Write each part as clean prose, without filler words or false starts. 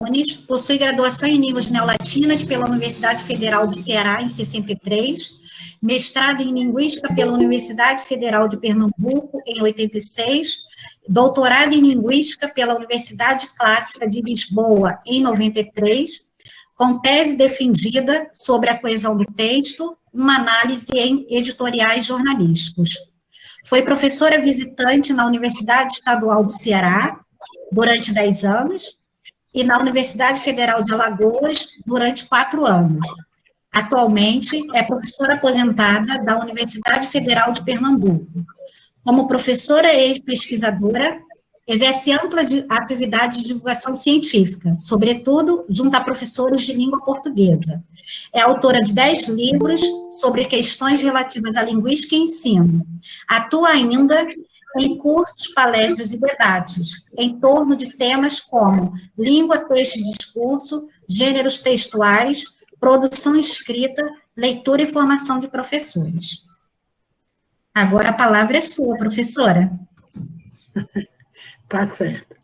Nunes, possui graduação em línguas neolatinas pela Universidade Federal do Ceará, em 63, mestrado em linguística pela Universidade Federal de Pernambuco, em 86, doutorado em linguística pela Universidade Clássica de Lisboa, em 93, com tese defendida sobre a coesão do texto, uma análise em editoriais jornalísticos. Foi professora visitante na Universidade Estadual do Ceará durante 10 anos e na Universidade Federal de Alagoas durante 4 anos. Atualmente, é professora aposentada da Universidade Federal de Pernambuco. Como professora e pesquisadora, exerce ampla atividade de divulgação científica, sobretudo junto a professores de língua portuguesa. É autora de 10 livros sobre questões relativas à linguística e ensino. Atua ainda em cursos, palestras e debates em torno de temas como língua, texto e discurso, gêneros textuais, produção escrita, leitura e formação de professores. Agora a palavra é sua, professora. Tá certo.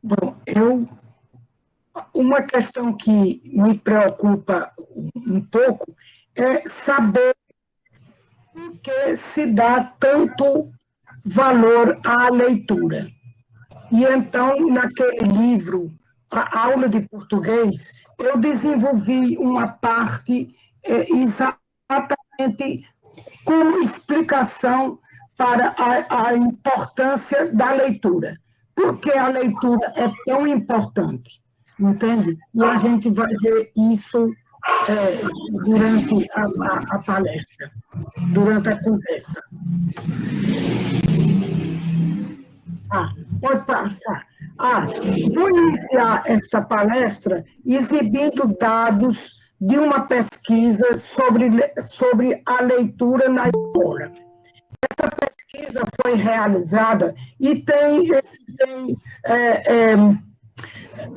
Bom, uma questão que me preocupa um pouco é saber por que se dá tanto valor à leitura. E então, naquele livro, a aula de português, eu desenvolvi uma parte exatamente como explicação para a importância da leitura. Por que a leitura é tão importante? Entende? E a gente vai ver isso durante a palestra, durante a conversa. Pode passar. Vou iniciar essa palestra exibindo dados de uma pesquisa sobre a leitura na escola. Essa pesquisa foi realizada e tem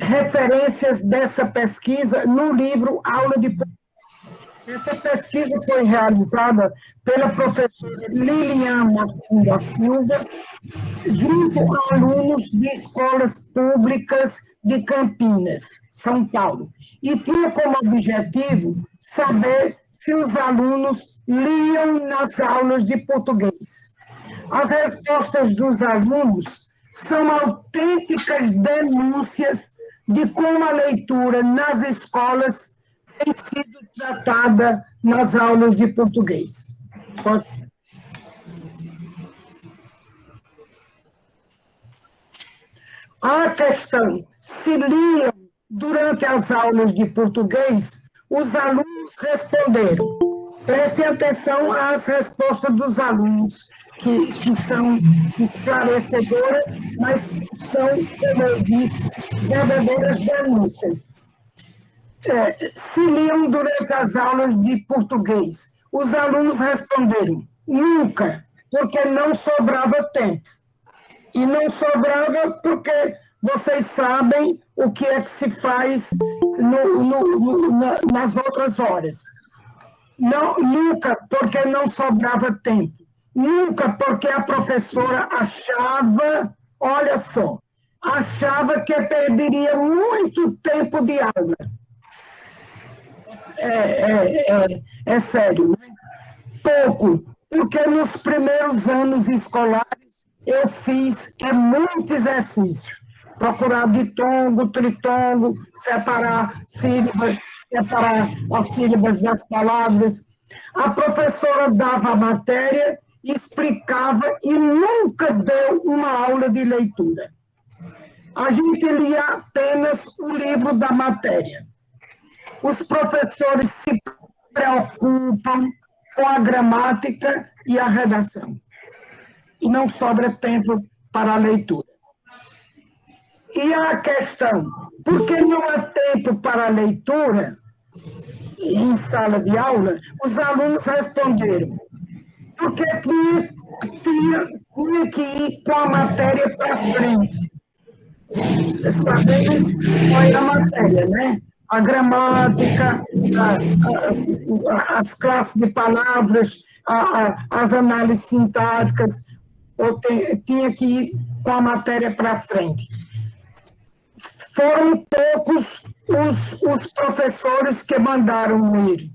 referências dessa pesquisa no livro Aula de Português. Essa pesquisa foi realizada pela professora Lilian Martins da Silva, junto a alunos de escolas públicas de Campinas, São Paulo, e tinha como objetivo saber se os alunos liam nas aulas de português. As respostas dos alunos são autênticas denúncias de como a leitura nas escolas tem sido tratada nas aulas de português. A questão, se liam durante as aulas de português, os alunos responderam. Prestem atenção às respostas dos alunos, que são esclarecedoras, mas são, como eu disse, verdadeiras denúncias. Se liam durante as aulas de português. Os alunos responderam, nunca, porque não sobrava tempo. E não sobrava porque vocês sabem o que é que se faz nas outras horas. Não, nunca, porque não sobrava tempo. Nunca, porque a professora achava, olha só, achava que perderia muito tempo de aula. É sério, né? Pouco, porque nos primeiros anos escolares eu fiz muito exercício. Procurar ditongo, tritongo, separar sílabas, separar as sílabas das palavras. A professora dava a matéria, explicava e nunca deu uma aula de leitura. A gente lia apenas o livro da matéria. Os professores se preocupam com a gramática e a redação. E não sobra tempo para a leitura. E a questão, por que não há tempo para a leitura em sala de aula? Os alunos responderam, porque tinha que ir com a matéria para frente. Sabemos qual é a matéria, né? A gramática, as classes de palavras, as análises sintáticas, ou tinha que ir com a matéria para frente. Foram poucos os professores que mandaram ele.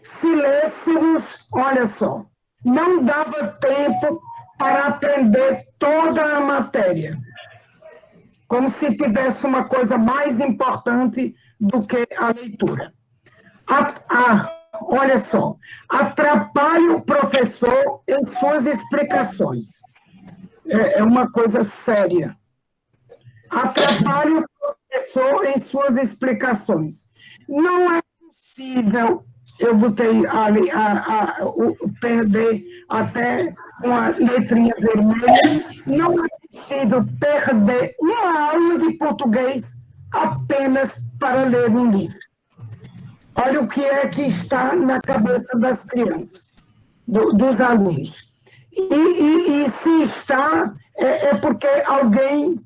Se lêssemos, olha só, não dava tempo para aprender toda a matéria, como se tivesse uma coisa mais importante do que a leitura. Olha só, atrapalha o professor em suas explicações. É uma coisa séria. Atrapalha o professor em suas explicações. Não é possível, eu botei ali, perder até uma letrinha vermelha, não é possível perder uma aula de português apenas para ler um livro. Olha o que é que está na cabeça das crianças, dos alunos. E se está, é porque alguém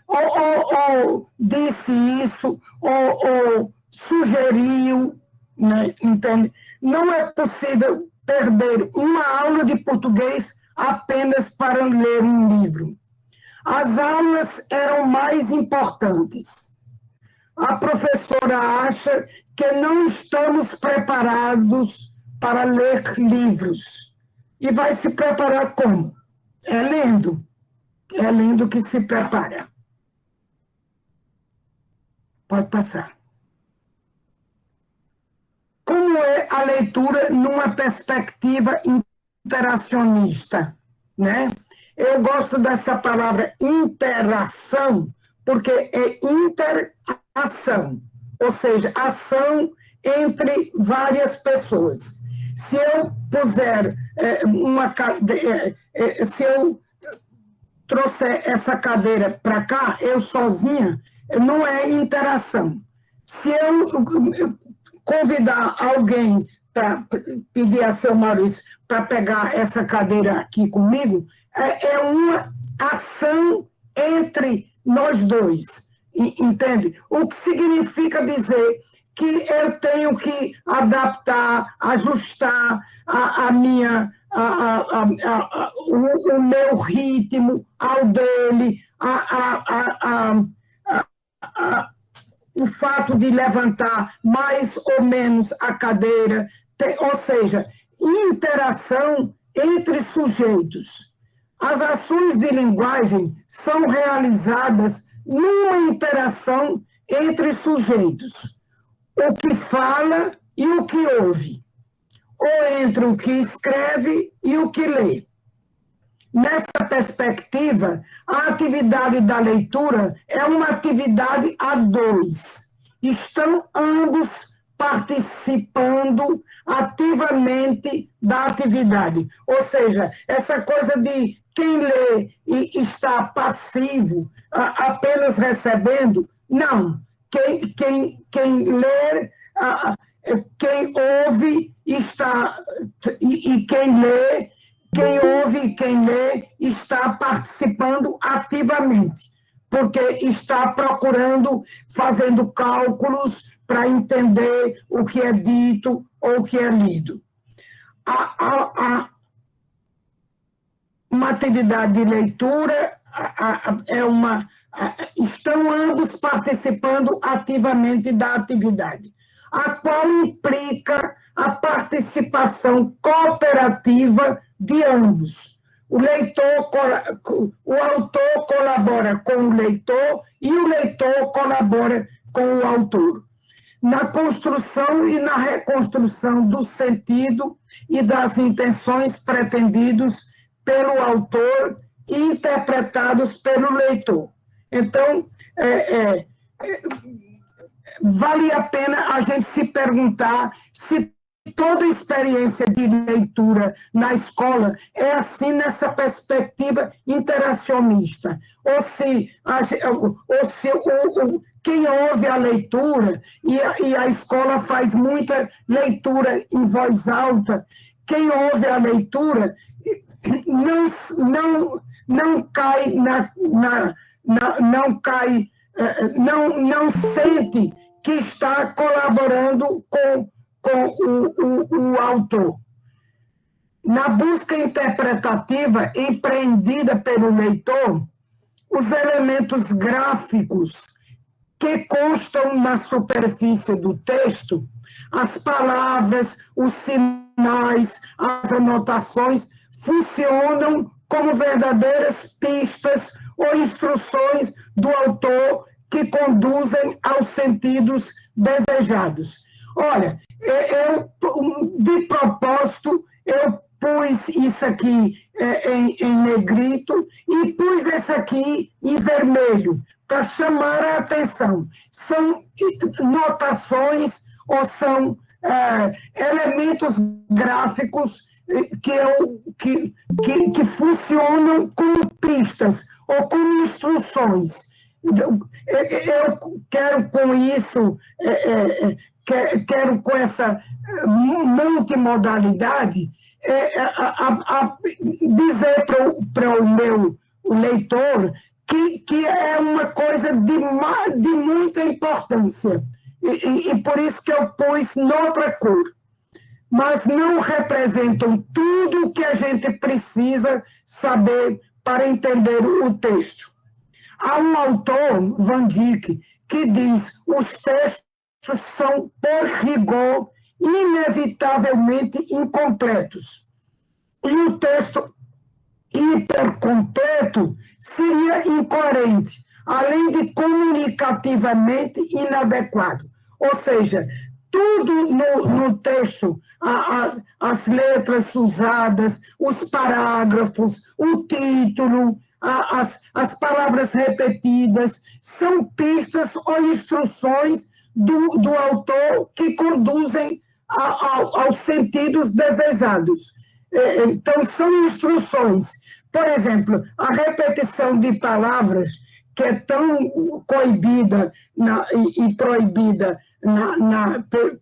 ou disse isso, ou sugeriu, né, entende? Não é possível perder uma aula de português apenas para ler um livro. As aulas eram mais importantes. A professora acha que não estamos preparados para ler livros. E vai se preparar como? É lendo. É lendo que se prepara. Pode passar. Como é a leitura numa perspectiva interacionista, né? Eu gosto dessa palavra interação, porque é interação, ou seja, ação entre várias pessoas. Se eu puser se eu trouxer essa cadeira para cá, eu sozinha, não é interação. Se eu convidar alguém para pedir a seu Maurício para pegar essa cadeira aqui comigo, é uma ação entre nós dois, entende? O que significa dizer que eu tenho que adaptar, ajustar o meu ritmo ao dele, o fato de levantar mais ou menos a cadeira, ou seja, interação entre sujeitos. As ações de linguagem são realizadas numa interação entre sujeitos, o que fala e o que ouve, ou entre o que escreve e o que lê. Nessa perspectiva, a atividade da leitura é uma atividade a dois. Estão ambos participando ativamente da atividade. Ou seja, essa coisa de quem lê e está passivo, apenas recebendo, não. Quem lê, quem ouve está, e quem lê, quem ouve e quem lê está participando ativamente, porque está procurando, fazendo cálculos para entender o que é dito ou o que é lido. Uma atividade de leitura estão ambos participando ativamente da atividade, a qual implica a participação cooperativa de ambos. O autor colabora com o leitor e o leitor colabora com o autor. Na construção e na reconstrução do sentido e das intenções pretendidos pelo autor e interpretados pelo leitor. Então, vale a pena a gente se perguntar se toda experiência de leitura na escola é assim nessa perspectiva interacionista, ou se quem ouve a leitura, e a escola faz muita leitura em voz alta, quem ouve a leitura não cai não sente que está colaborando com o autor. Na busca interpretativa empreendida pelo leitor, os elementos gráficos que constam na superfície do texto, as palavras, os sinais, as anotações, funcionam como verdadeiras pistas ou instruções do autor que conduzem aos sentidos desejados. Olha, de propósito, eu pus isso aqui em negrito e pus esse aqui em vermelho, para chamar a atenção. São notações ou são elementos gráficos que funcionam como pistas ou como instruções. Eu quero com isso, quero com essa multimodalidade, dizer para o meu leitor que é uma coisa de muita importância. E por isso que eu pus noutra cor. Mas não representam tudo o que a gente precisa saber para entender o texto. Há um autor, Van Dyck, que diz que os textos são, por rigor, inevitavelmente incompletos. E o texto hipercompleto seria incoerente, além de comunicativamente inadequado. Ou seja, tudo no texto, as letras usadas, os parágrafos, o título, as palavras repetidas, são pistas ou instruções do autor que conduzem aos sentidos desejados. Então, são instruções. Por exemplo, a repetição de palavras, que é tão coibida e proibida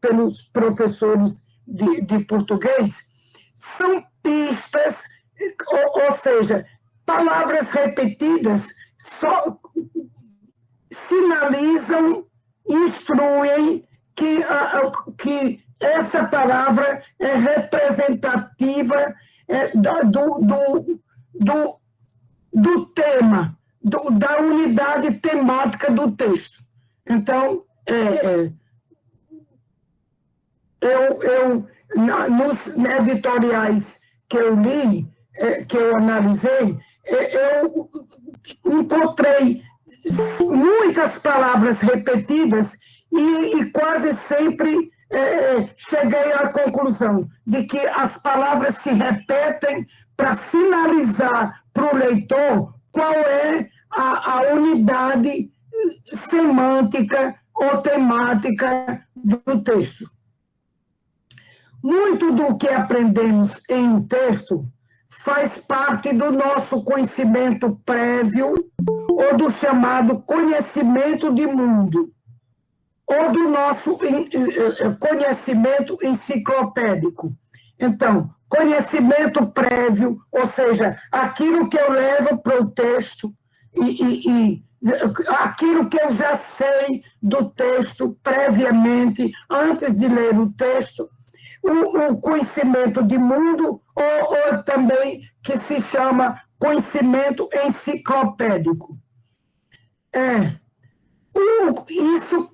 pelos professores de português, são pistas, ou seja, palavras repetidas só sinalizam, instruem que essa palavra é representativa do tema, da unidade temática do texto. Então, nos editoriais que eu li, que eu analisei, eu encontrei muitas palavras repetidas e quase sempre cheguei à conclusão de que as palavras se repetem para sinalizar para o leitor qual é a unidade semântica ou temática do texto. Muito do que aprendemos em um texto faz parte do nosso conhecimento prévio ou do chamado conhecimento de mundo, ou do nosso conhecimento enciclopédico. Então, conhecimento prévio, ou seja, aquilo que eu levo para o texto e aquilo que eu já sei do texto previamente, antes de ler o texto, o conhecimento de mundo, ou também que se chama conhecimento enciclopédico. Isso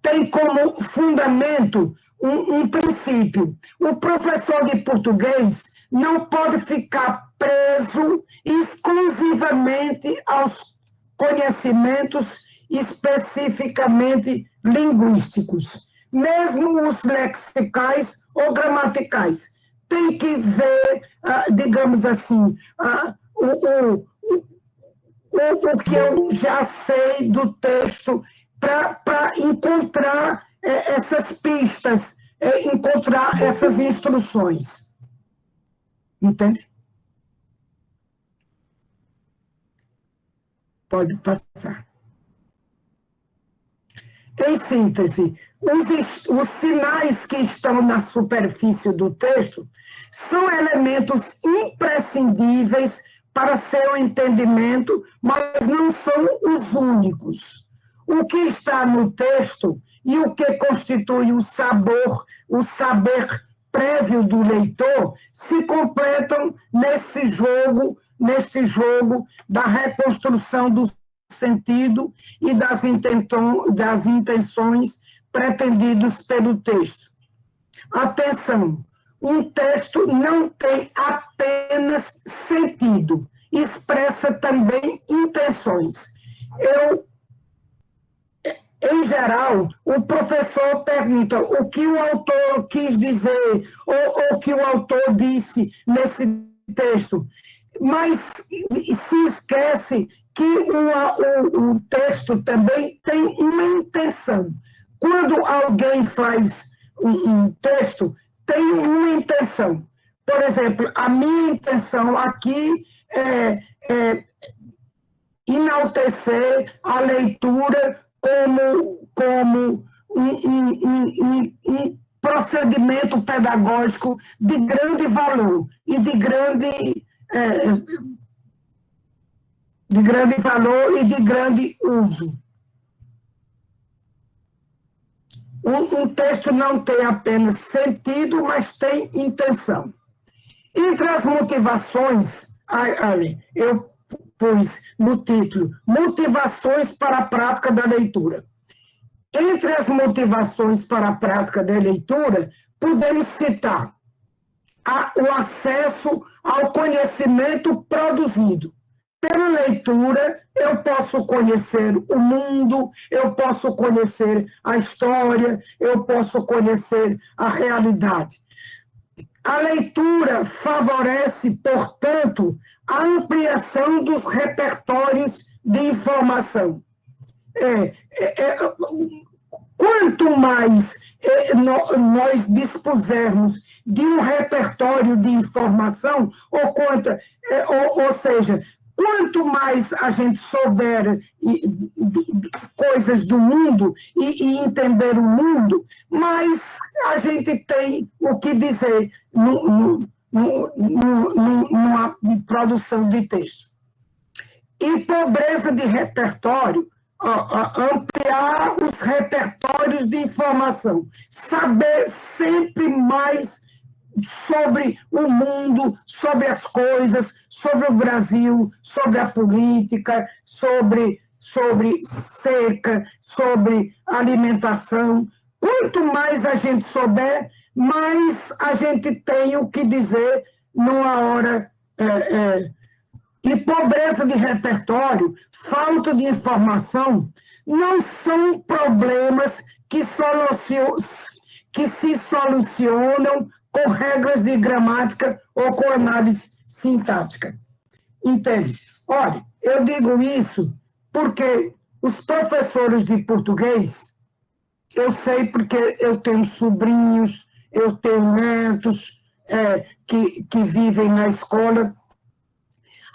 tem como fundamento um princípio. O professor de português não pode ficar preso exclusivamente aos conhecimentos especificamente linguísticos, mesmo os lexicais ou gramaticais. Tem que ver, digamos assim, o que eu já sei do texto para encontrar essas pistas, encontrar essas instruções. Entende? Pode passar. Em síntese, os sinais que estão na superfície do texto são elementos imprescindíveis para seu entendimento, mas não são os únicos. O que está no texto e o que constitui o saber prévio do leitor se completam neste jogo da reconstrução do sentido e das intenções pretendidas pelo texto. Atenção, um texto não tem apenas sentido, expressa também intenções. Em geral, o professor pergunta o que o autor quis dizer, ou o que o autor disse nesse texto, mas se esquece que o texto também tem uma intenção. Quando alguém faz um texto, tem uma intenção. Por exemplo, a minha intenção aqui é enaltecer a leitura como um procedimento pedagógico de grande valor e de grande uso. Um texto não tem apenas sentido, mas tem intenção. Entre as motivações, eu pus no título, motivações para a prática da leitura. Entre as motivações para a prática da leitura, podemos citar o acesso ao conhecimento produzido. Pela leitura, eu posso conhecer o mundo, eu posso conhecer a história, eu posso conhecer a realidade. A leitura favorece, portanto, a ampliação dos repertórios de informação. Quanto mais nós dispusermos de um repertório de informação, ou seja, quanto mais a gente souber coisas do mundo e entender o mundo, mais a gente tem o que dizer numa produção de texto. E pobreza de repertório, ampliar os repertórios de informação, saber sempre mais sobre o mundo, sobre as coisas, sobre o Brasil, sobre a política, sobre seca, sobre alimentação. Quanto mais a gente souber, mais a gente tem o que dizer numa hora. E pobreza de repertório, falta de informação, não são problemas que se solucionam com regras de gramática ou com análise sintática. Entende? Olha, eu digo isso porque os professores de português, eu sei porque eu tenho sobrinhos, eu tenho netos que vivem na escola.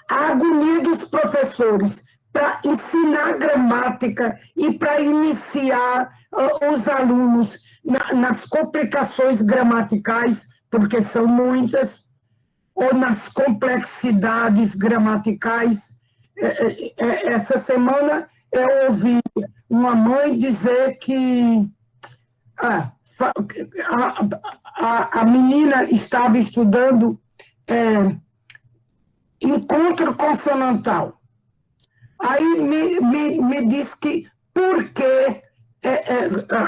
A agonia dos professores para ensinar gramática e para iniciar os alunos nas complicações gramaticais, porque são muitas, ou nas complexidades gramaticais. Essa semana eu ouvi uma mãe dizer que a menina estava estudando encontro consonantal. Aí me disse que por que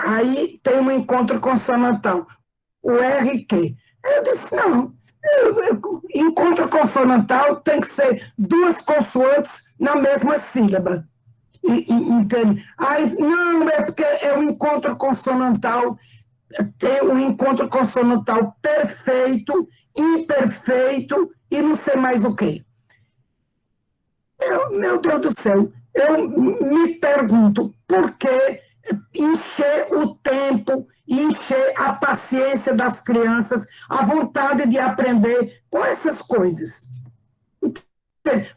aí tem um encontro consonantal, o RQ. Eu disse, não, encontro consonantal tem que ser duas consoantes na mesma sílaba. Entende? Aí, não, é porque é um encontro consonantal, tem um encontro consonantal perfeito, imperfeito e não sei mais o quê. Meu Deus do céu, eu me pergunto por que encher o tempo, encher a paciência das crianças, a vontade de aprender com essas coisas.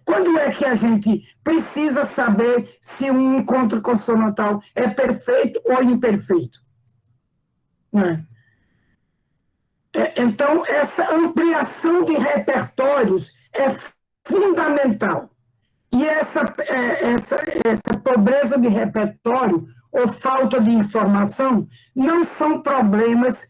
Quando é que a gente precisa saber se um encontro consonantal é perfeito ou imperfeito? Então, essa ampliação de repertórios é fundamental. E essa pobreza de repertório ou falta de informação não são problemas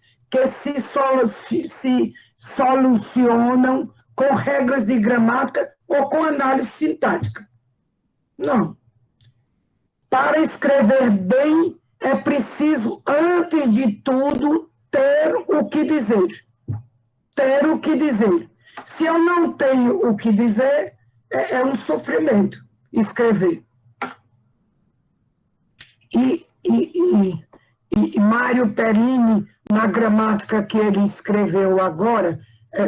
que se solucionam com regras de gramática ou com análise sintática. Não. Para escrever bem, é preciso, antes de tudo, ter o que dizer. Ter o que dizer. Se eu não tenho o que dizer, é um sofrimento escrever. E Mário Perini, na gramática que ele escreveu agora,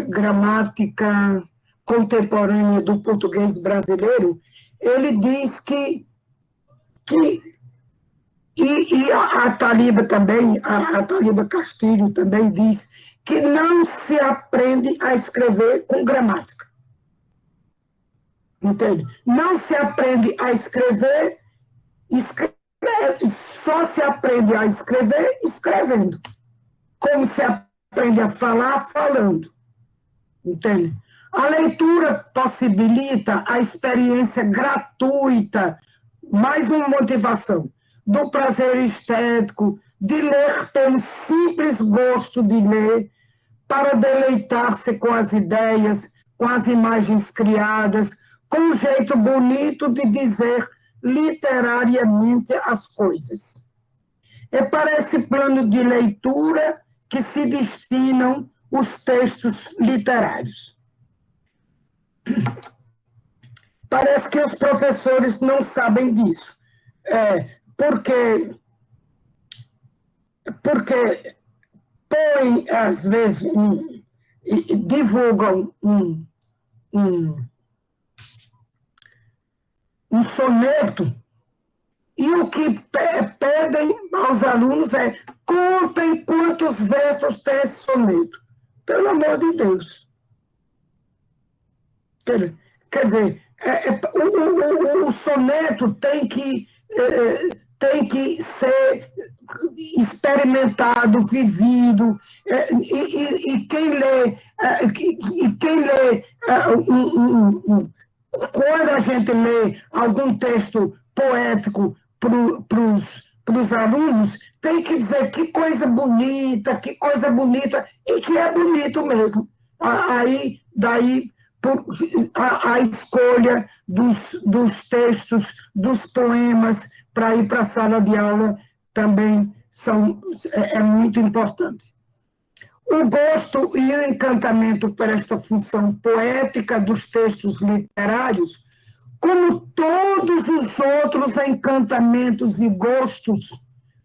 gramática contemporânea do português brasileiro, ele diz e a Taliba também, a Taliba Castilho também diz que não se aprende a escrever com gramática. Entende? Não se aprende a escrever, só se aprende a escrever escrevendo. Como se aprende a falar falando. Entende? A leitura possibilita a experiência gratuita, mais uma motivação, do prazer estético, de ler pelo simples gosto de ler, para deleitar-se com as ideias, com as imagens criadas, com um jeito bonito de dizer literariamente as coisas. É para esse plano de leitura que se destinam os textos literários. Parece que os professores não sabem disso, porque põem, às vezes, divulgam um soneto, e o que pedem aos alunos é: contem quantos versos tem esse soneto. Pelo amor de Deus. Quer dizer, o soneto tem que ser experimentado, vivido, e quem lê, quando a gente lê algum texto poético para os alunos, tem que dizer que coisa bonita, e que é bonito mesmo. Aí, daí, a escolha dos textos, dos poemas, para ir para a sala de aula também é muito importante. O gosto e o encantamento por esta função poética dos textos literários, como todos os outros encantamentos e gostos,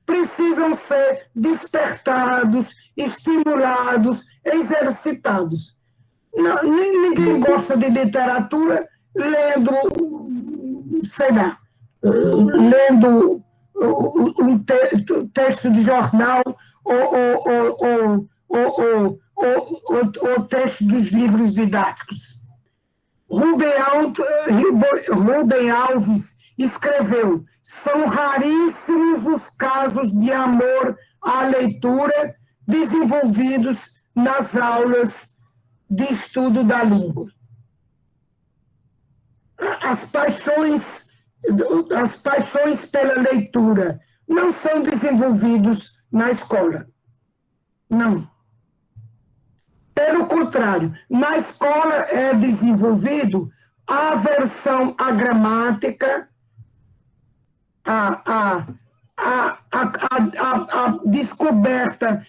precisam ser despertados, estimulados, exercitados. Não, ninguém gosta de literatura lendo, sei lá, lendo um texto de jornal ou texto dos livros didáticos. Rubem Alves escreveu: são raríssimos os casos de amor à leitura desenvolvidos nas aulas de estudo da língua. As paixões pela leitura não são desenvolvidas na escola. Não. Pelo contrário, na escola é desenvolvido a aversão à gramática, a descoberta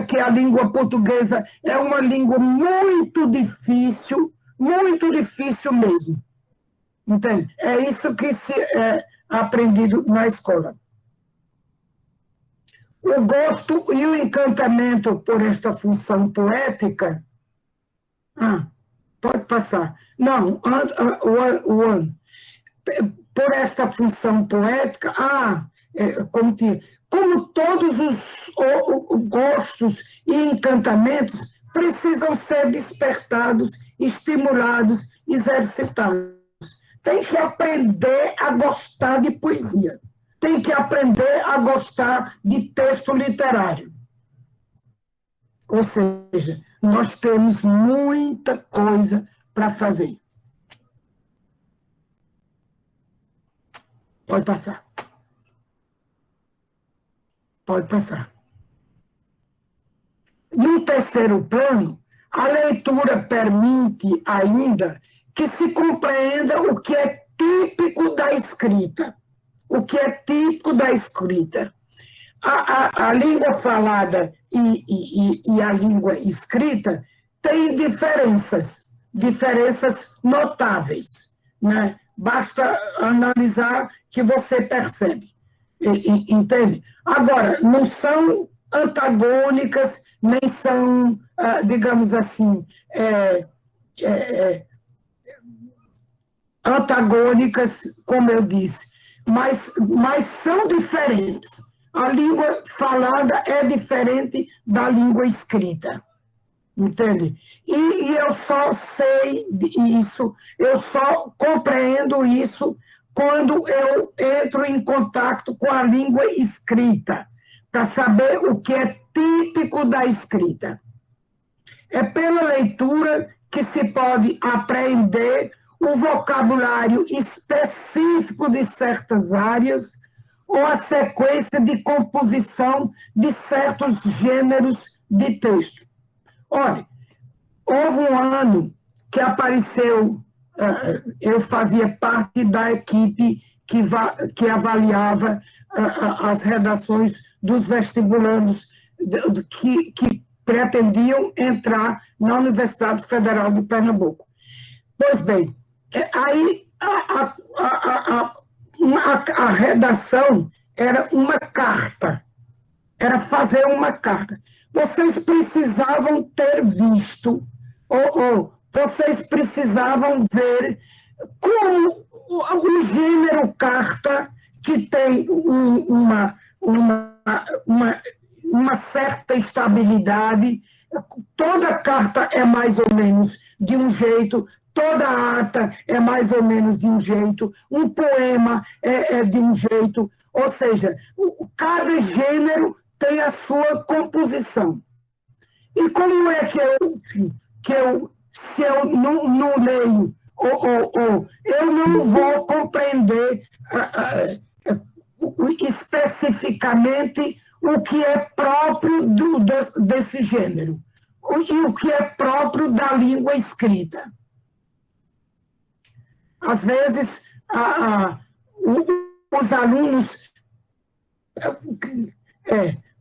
que a língua portuguesa é uma língua muito difícil mesmo. Entende? É isso que se é aprendido na escola. O gosto e o encantamento por esta função poética... pode passar. Não, por esta função poética, como todos os gostos e encantamentos precisam ser despertados, estimulados, exercitados. Tem que aprender a gostar de poesia. Tem que aprender a gostar de texto literário. Ou seja, nós temos muita coisa para fazer. Pode passar. Pode passar. terceiro plano, a leitura permite ainda que se compreenda o que é típico da escrita. O que é típico da escrita. A língua falada e a língua escrita têm diferenças notáveis, né? Basta analisar que você percebe, entende? Agora, não são antagônicas, nem são, digamos assim, antagônicas, como eu disse, mas são diferentes. A língua falada é diferente da língua escrita, entende? E eu só sei isso, eu só compreendo isso quando eu entro em contato com a língua escrita, para saber o que é típico da escrita. É pela leitura que se pode aprender o vocabulário específico de certas áreas ou a sequência de composição de certos gêneros de texto. Olha, houve um ano que apareceu, eu fazia parte da equipe que avaliava as redações dos vestibulandos que pretendiam entrar na Universidade Federal de Pernambuco. Pois bem, aí a redação era uma carta, era fazer uma carta. Vocês precisavam ter visto, ou vocês precisavam ver como o gênero carta, que tem uma certa estabilidade, toda carta é mais ou menos de um jeito, toda ata é mais ou menos de um jeito, um poema é de um jeito, ou seja, cada gênero tem a sua composição. E como é que se eu não leio, eu não vou compreender especificamente o que é próprio desse gênero e o que é próprio da língua escrita. Às vezes, os alunos...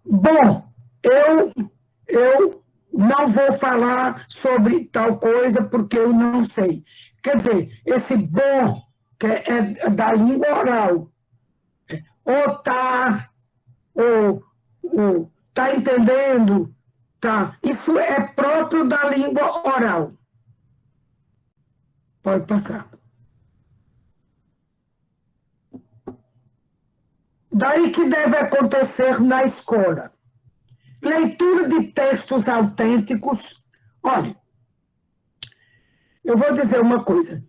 bom, eu não vou falar sobre tal coisa porque eu não sei. Quer dizer, esse bom, que é da língua oral, ou tá entendendo, tá? Isso é próprio da língua oral. Pode passar. Daí que deve acontecer na escola. Leitura de textos autênticos. Olha, eu vou dizer uma coisa.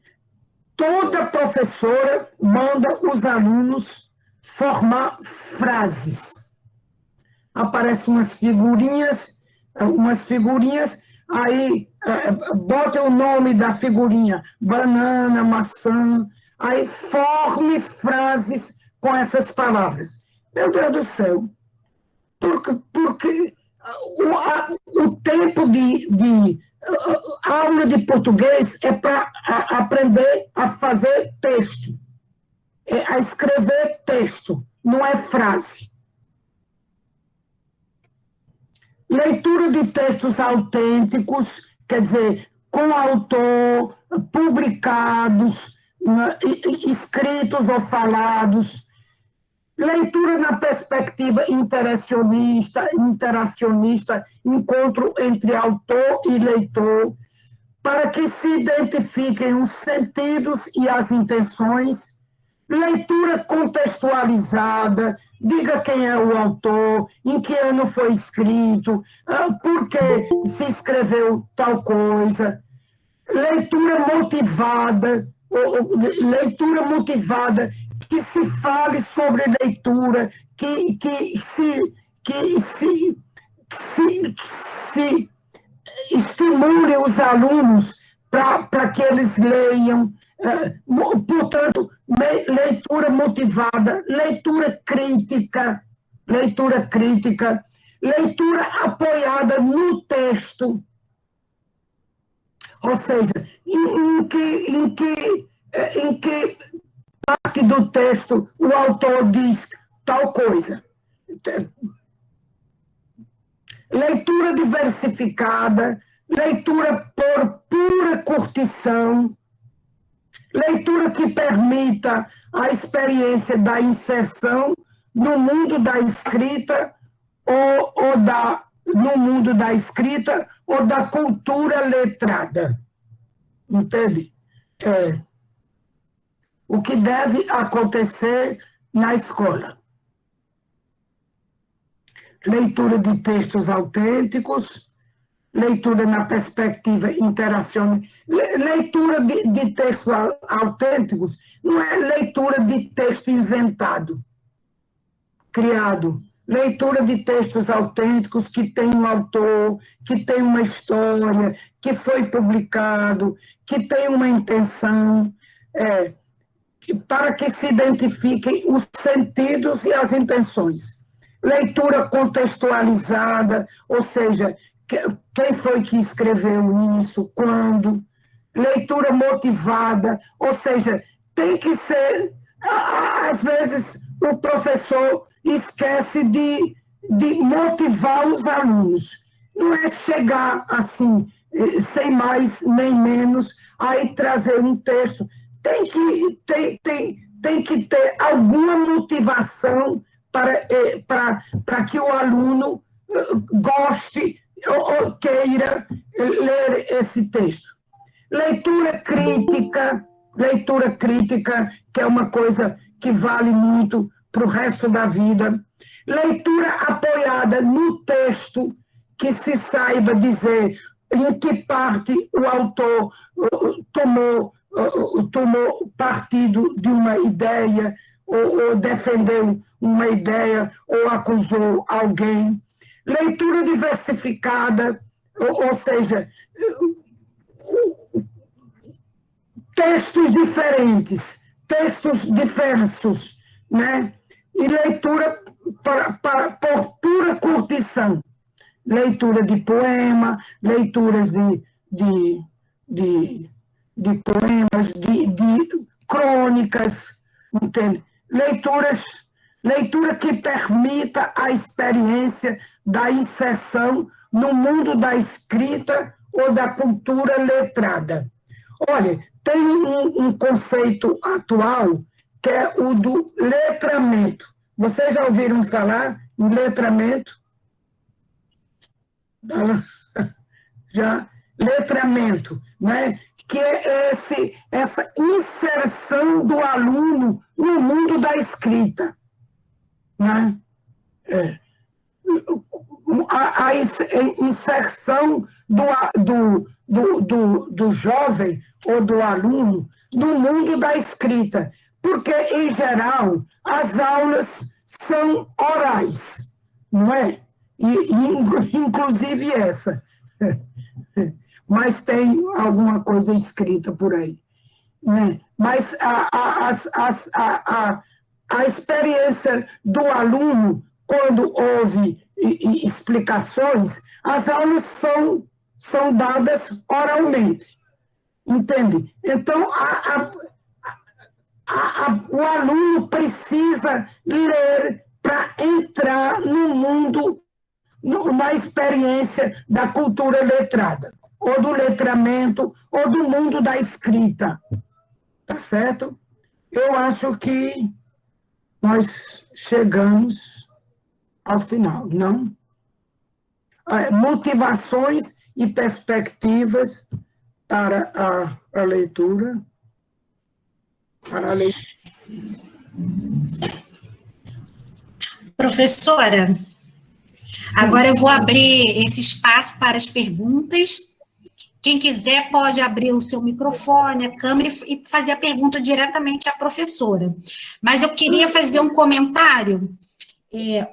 Toda professora manda os alunos formar frases. Aparecem umas figurinhas, aí bota o nome da figurinha, banana, maçã, aí forme frases com essas palavras. Meu Deus do céu, porque o tempo de aula de português é para aprender a fazer texto, a escrever texto, não é frase. Leitura de textos autênticos, quer dizer, com autor, publicados, escritos ou falados. Leitura na perspectiva interacionista, encontro entre autor e leitor, para que se identifiquem os sentidos e as intenções. Leitura contextualizada, diga quem é o autor, em que ano foi escrito, por que se escreveu tal coisa. Leitura motivada, que se fale sobre leitura, que se estimule os alunos para que eles leiam. Portanto, leitura motivada, leitura crítica, leitura apoiada no texto, ou seja, em que parte do texto o autor diz tal coisa. Leitura diversificada, leitura por pura curtição, leitura que permita a experiência da inserção no mundo da escrita no mundo da escrita ou da cultura letrada. Entende? O que deve acontecer na escola. Leitura de textos autênticos, leitura na perspectiva interacional. Leitura de textos autênticos não é leitura de texto inventado, criado. Leitura de textos autênticos que tem um autor, que tem uma história, que foi publicado, que tem uma intenção, para que se identifiquem os sentidos e as intenções. Leitura contextualizada, ou seja, quem foi que escreveu isso, quando. Leitura motivada, ou seja, tem que ser. Às vezes, o professor esquece de motivar os alunos. Não é chegar assim, sem mais nem menos, aí trazer um texto. Tem que ter alguma motivação para que o aluno goste ou queira ler esse texto. Leitura crítica, que é uma coisa que vale muito para o resto da vida. Leitura apoiada no texto, que se saiba dizer em que parte o autor tomou partido de uma ideia, ou defendeu uma ideia, ou acusou alguém. Leitura diversificada, ou seja, textos diferentes, textos diversos, né? E leitura por pura curtição. Leitura de poema, leituras de poemas, de crônicas, entende? Leitura que permita a experiência da inserção no mundo da escrita ou da cultura letrada. Olha, tem um conceito atual que é o do letramento. Vocês já ouviram falar em letramento? Já, letramento, né? Que é essa inserção do aluno no mundo da escrita, né? A inserção do jovem ou do aluno no mundo da escrita, porque, em geral, as aulas são orais, não é? Inclusive essa. Mas tem alguma coisa escrita por aí, né? Mas a experiência do aluno, quando houve explicações, as aulas são dadas oralmente, entende? Então, o aluno precisa ler para entrar no mundo, numa experiência da cultura letrada, ou do letramento, ou do mundo da escrita. Tá certo? Eu acho que nós chegamos ao final, não? Motivações e perspectivas para a leitura. Professora, agora eu vou abrir esse espaço para as perguntas. Quem quiser pode abrir o seu microfone, a câmera e fazer a pergunta diretamente à professora. Mas eu queria fazer um comentário.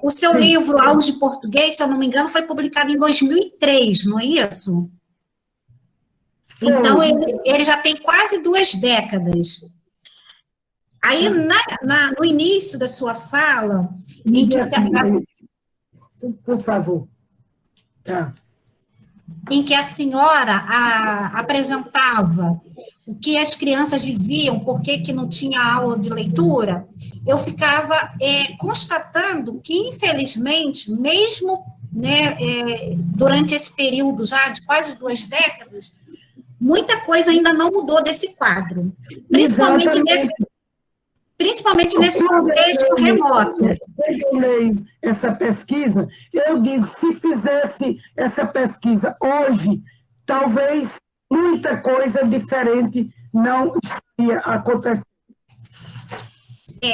O seu livro, Aulas de Português, se eu não me engano, foi publicado em 2003, não é isso? Então, ele já tem quase 2 décadas. Aí, no início da sua fala, em que por favor. Tá. Em que a senhora apresentava o que as crianças diziam, por que não tinha aula de leitura, eu ficava constatando que, infelizmente, mesmo, né, durante esse período já de quase 2 décadas, muita coisa ainda não mudou desse quadro, principalmente nesse contexto remoto. Quando eu leio essa pesquisa, eu digo, se fizesse essa pesquisa hoje, talvez muita coisa diferente não ia acontecer.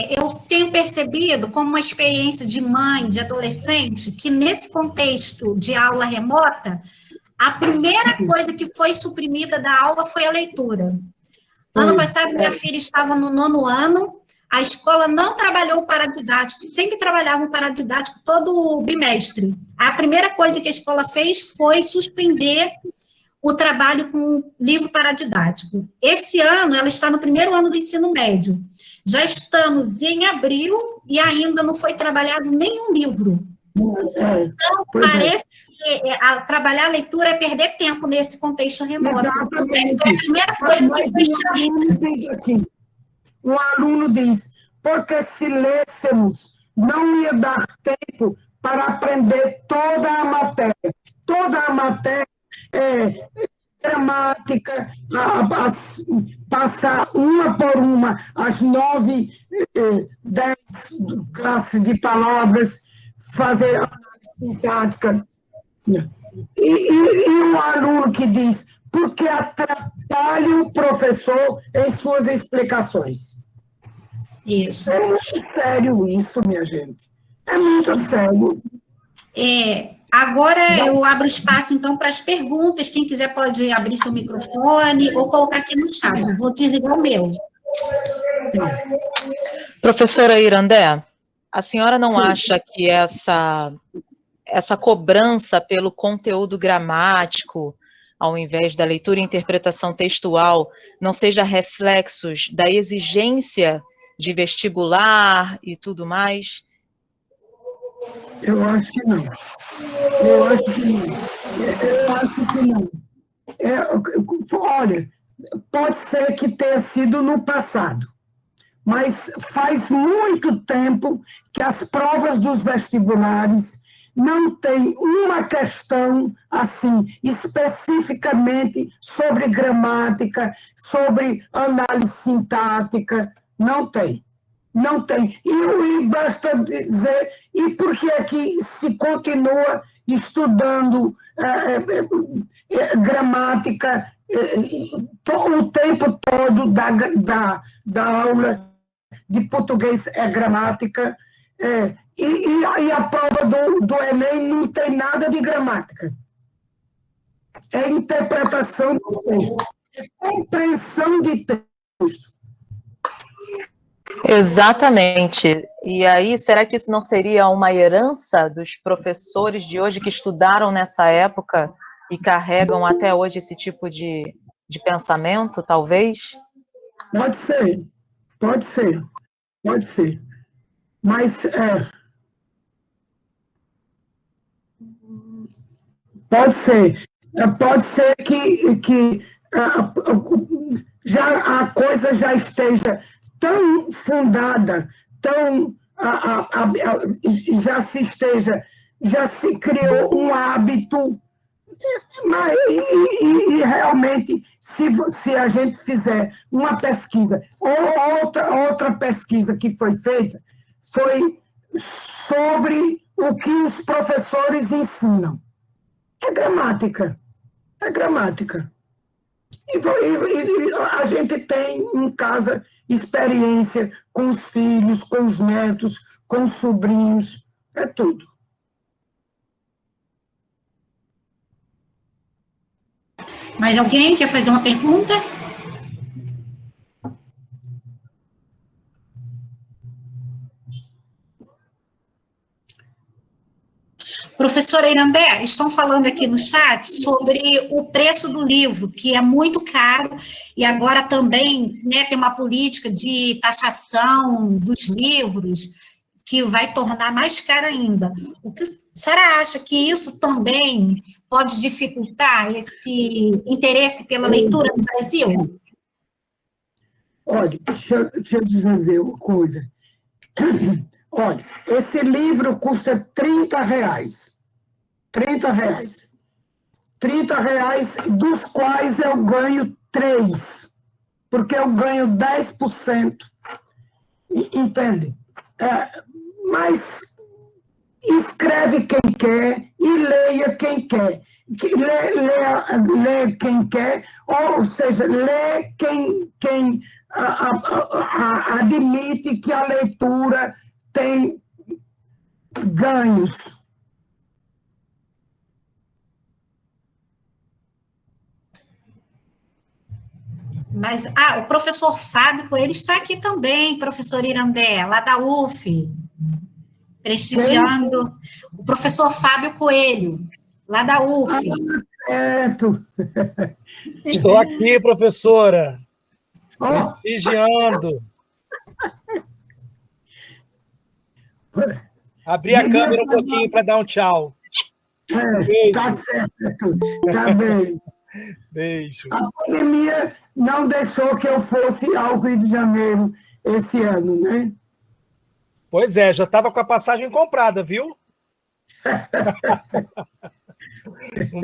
Eu tenho percebido, como uma experiência de mãe, de adolescente, que nesse contexto de aula remota, a primeira coisa que foi suprimida da aula foi a leitura. Ano passado, minha filha estava no 9º ano, a escola não trabalhou o paradidático, sempre trabalhava o paradidático todo o bimestre. A primeira coisa que a escola fez foi suspender o trabalho com livro paradidático. Esse ano, ela está no 1º ano do ensino médio. Já estamos em abril e ainda não foi trabalhado nenhum livro. Então, parece que trabalhar a leitura é perder tempo nesse contexto remoto. Exatamente. Foi a primeira coisa que foi extraída. Um aluno diz, porque se lêssemos, não ia dar tempo para aprender toda a matéria. Toda a matéria gramática, passar uma por uma as 9, 10 classes de palavras, fazer análise sintática. E um aluno que diz, porque atrapalha o professor em suas explicações. Isso. É muito sério isso, minha gente. É muito sério. Agora eu abro espaço, então, para as perguntas. Quem quiser pode abrir seu microfone ou colocar aqui no chat. Eu vou desligar o meu. Professora Irandé, a senhora não acha que essa cobrança pelo conteúdo gramático, ao invés da leitura e interpretação textual, não seja reflexos da exigência de vestibular e tudo mais? Eu acho que não. Olha, pode ser que tenha sido no passado, mas faz muito tempo que as provas dos vestibulares não têm uma questão assim, especificamente sobre gramática, sobre análise sintática, não tem. Não tem. E basta dizer, e por que é que se continua estudando gramática o tempo todo da aula de português gramática, e a prova do Enem não tem nada de gramática. É interpretação do texto, é compreensão de texto. Exatamente. E aí, será que isso não seria uma herança dos professores de hoje que estudaram nessa época e carregam até hoje esse tipo de pensamento, talvez? Pode ser. Mas pode ser que já a coisa já esteja tão fundada, já se criou um hábito, e realmente, se a gente fizer uma pesquisa, ou outra pesquisa que foi feita, foi sobre o que os professores ensinam. É gramática. E a gente tem em casa experiência com os filhos, com os netos, com os sobrinhos, é tudo. Mais alguém quer fazer uma pergunta? Professora Irandé, estão falando aqui no chat sobre o preço do livro, que é muito caro, e agora também, né, tem uma política de taxação dos livros, que vai tornar mais caro ainda. O que senhora acha que isso também pode dificultar esse interesse pela leitura no Brasil? Olha, deixa eu dizer uma coisa. Olha, esse livro custa R$ 30. R$ 30. R$ 30, dos quais eu ganho 3, porque eu ganho 10%. Entende? Mas escreve quem quer e leia quem quer. Lê quem quer, ou seja, lê quem admite que a leitura tem ganhos. Mas, o professor Fábio Coelho está aqui também, professor Irandé, lá da UF, prestigiando o professor Fábio Coelho, lá da UF. Certo. Estou aqui, professora, Oh, prestigiando. Abri a câmera um pouquinho para dar um tchau. Tá certo, tá bem. Beijo. A pandemia não deixou que eu fosse ao Rio de Janeiro esse ano, né? Pois é, já estava com a passagem comprada, viu? Um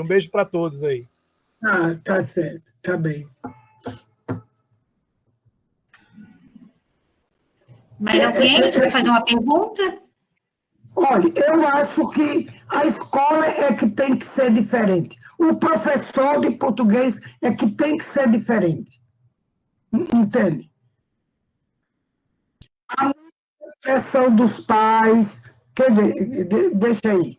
beijo para todos aí. Ah, tá certo, tá bem. Mas alguém vai fazer uma pergunta? Olha, eu acho que a escola é que tem que ser diferente. O professor de português é que tem que ser diferente. Entende? A pressão dos pais. Quer dizer, deixa aí.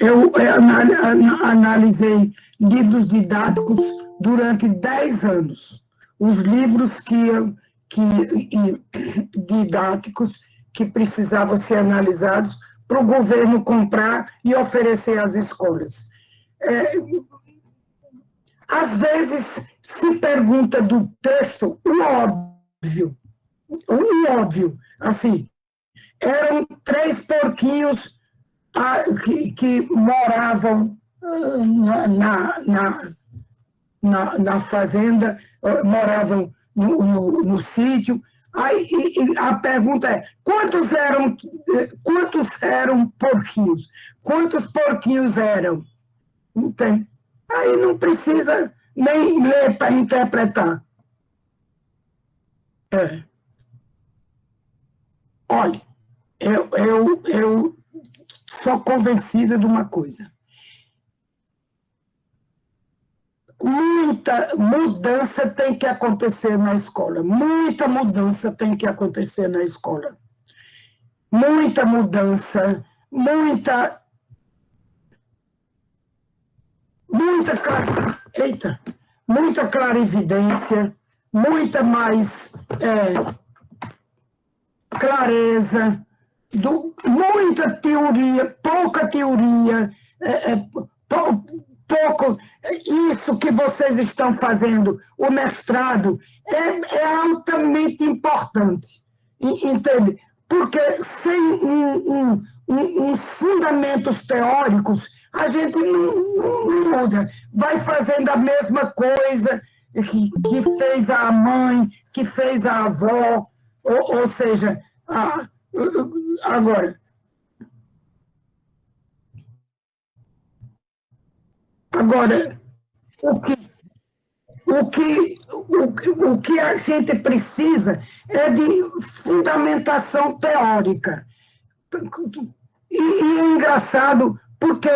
Eu analisei livros didáticos durante 10 anos. Os livros didáticos que precisavam ser analisados para o governo comprar e oferecer às escolas. Às vezes se pergunta do texto o óbvio, assim, eram 3 porquinhos que moravam na fazenda, moravam no sítio. Aí a pergunta é: quantos eram porquinhos? Quantos porquinhos eram? Entende? Aí não precisa nem ler para interpretar. Olha, eu sou convencida de uma coisa. Muita mudança tem que acontecer na escola. Muita mudança tem que acontecer na escola. Muita mudança, muita clarividência, muita mais clareza, muita teoria, pouca teoria, pouco. Isso que vocês estão fazendo, o mestrado, é altamente importante, entende? Porque sem uns fundamentos teóricos, a gente não muda. Vai fazendo a mesma coisa que fez a mãe, que fez a avó, ou seja, agora, o que a gente precisa é de fundamentação teórica. E é engraçado porque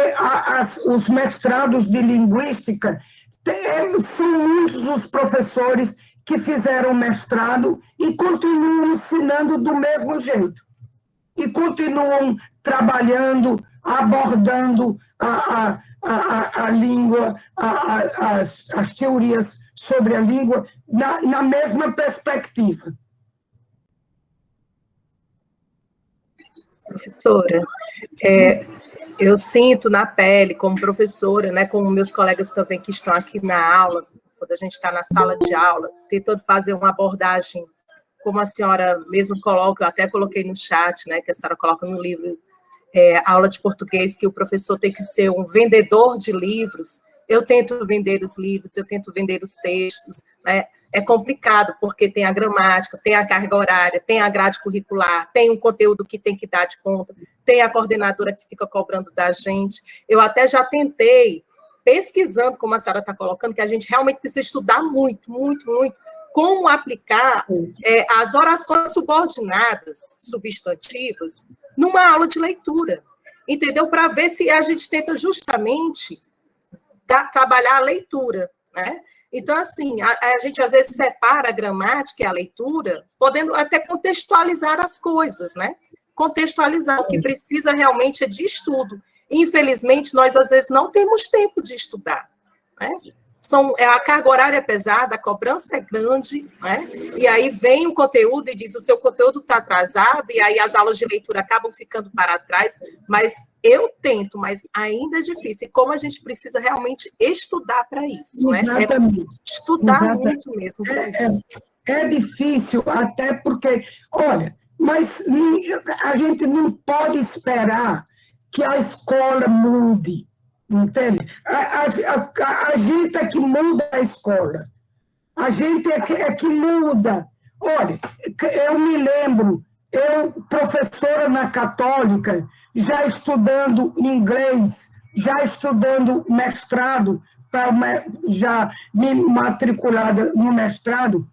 os mestrados de linguística são muitos os professores que fizeram mestrado e continuam ensinando do mesmo jeito. E continuam trabalhando, abordando a língua, as teorias sobre a língua na mesma perspectiva. Professora, eu sinto na pele, como professora, né, como meus colegas também que estão aqui na aula, quando a gente está na sala de aula, tentando fazer uma abordagem, como a senhora mesmo coloca, eu até coloquei no chat, né, que a senhora coloca no livro, aula de português, que o professor tem que ser um vendedor de livros. Eu tento vender os livros, eu tento vender os textos, né? É complicado, porque tem a gramática, tem a carga horária, tem a grade curricular, tem um conteúdo que tem que dar de conta, tem a coordenadora que fica cobrando da gente. Eu até já tentei, pesquisando, como a senhora está colocando, que a gente realmente precisa estudar muito, muito, muito, como aplicar as orações subordinadas, substantivas, numa aula de leitura, entendeu? Para ver se a gente tenta justamente trabalhar a leitura, né? Então, assim, a gente às vezes separa a gramática e a leitura, podendo até contextualizar as coisas, né? Contextualizar o que precisa realmente é de estudo. Infelizmente, nós às vezes não temos tempo de estudar, né? A carga horária é pesada, a cobrança é grande, né? E aí vem o conteúdo e diz, o seu conteúdo está atrasado, e aí as aulas de leitura acabam ficando para trás, mas eu tento, mas ainda é difícil. E como a gente precisa realmente estudar para isso, né? Exatamente. Estudar Exatamente. muito mesmo para isso. É difícil, até porque, olha, mas a gente não pode esperar que a escola mude. Entende? A gente é que muda a escola. A gente é que muda. Olha, eu me lembro, eu, professora na Católica, já estudando inglês, já estudando mestrado, já me matriculada no mestrado,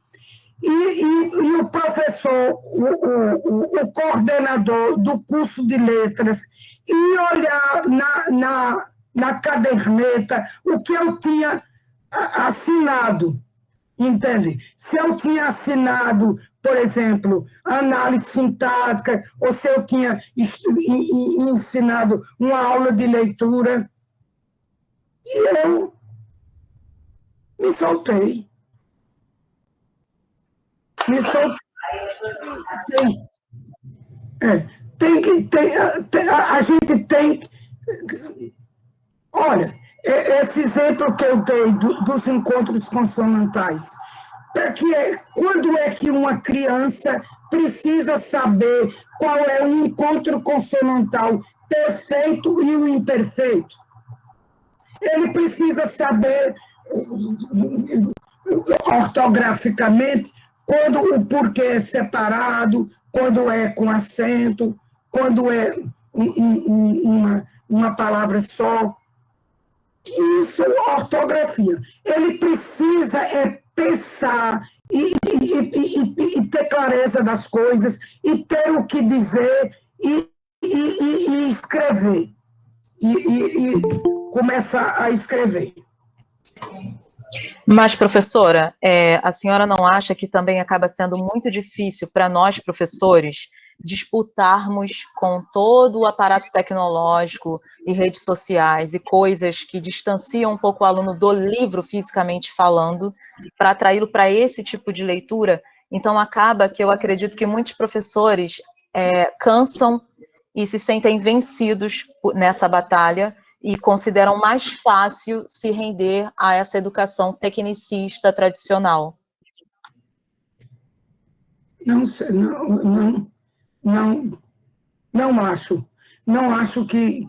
e o professor, o coordenador do curso de letras, ia olhar na caderneta o que eu tinha assinado, entende? Se eu tinha assinado, por exemplo, análise sintática, ou se eu tinha ensinado uma aula de leitura, e eu me soltei. Me soltei. A gente tem. Olha, esse exemplo que eu dei dos encontros consonantais, quando é que uma criança precisa saber qual é o encontro consonantal perfeito e o imperfeito? Ele precisa saber ortograficamente quando o porquê é separado, quando é com acento, quando é uma palavra só. Isso é ortografia. Ele precisa pensar e ter clareza das coisas, e ter o que dizer, e escrever. E começar a escrever. Mas, professora, a senhora não acha que também acaba sendo muito difícil para nós, professores, disputarmos com todo o aparato tecnológico e redes sociais e coisas que distanciam um pouco o aluno do livro, fisicamente falando, para atraí-lo para esse tipo de leitura? Então, acaba que eu acredito que muitos professores cansam e se sentem vencidos nessa batalha, e consideram mais fácil se render a essa educação tecnicista tradicional. Não acho. Não acho que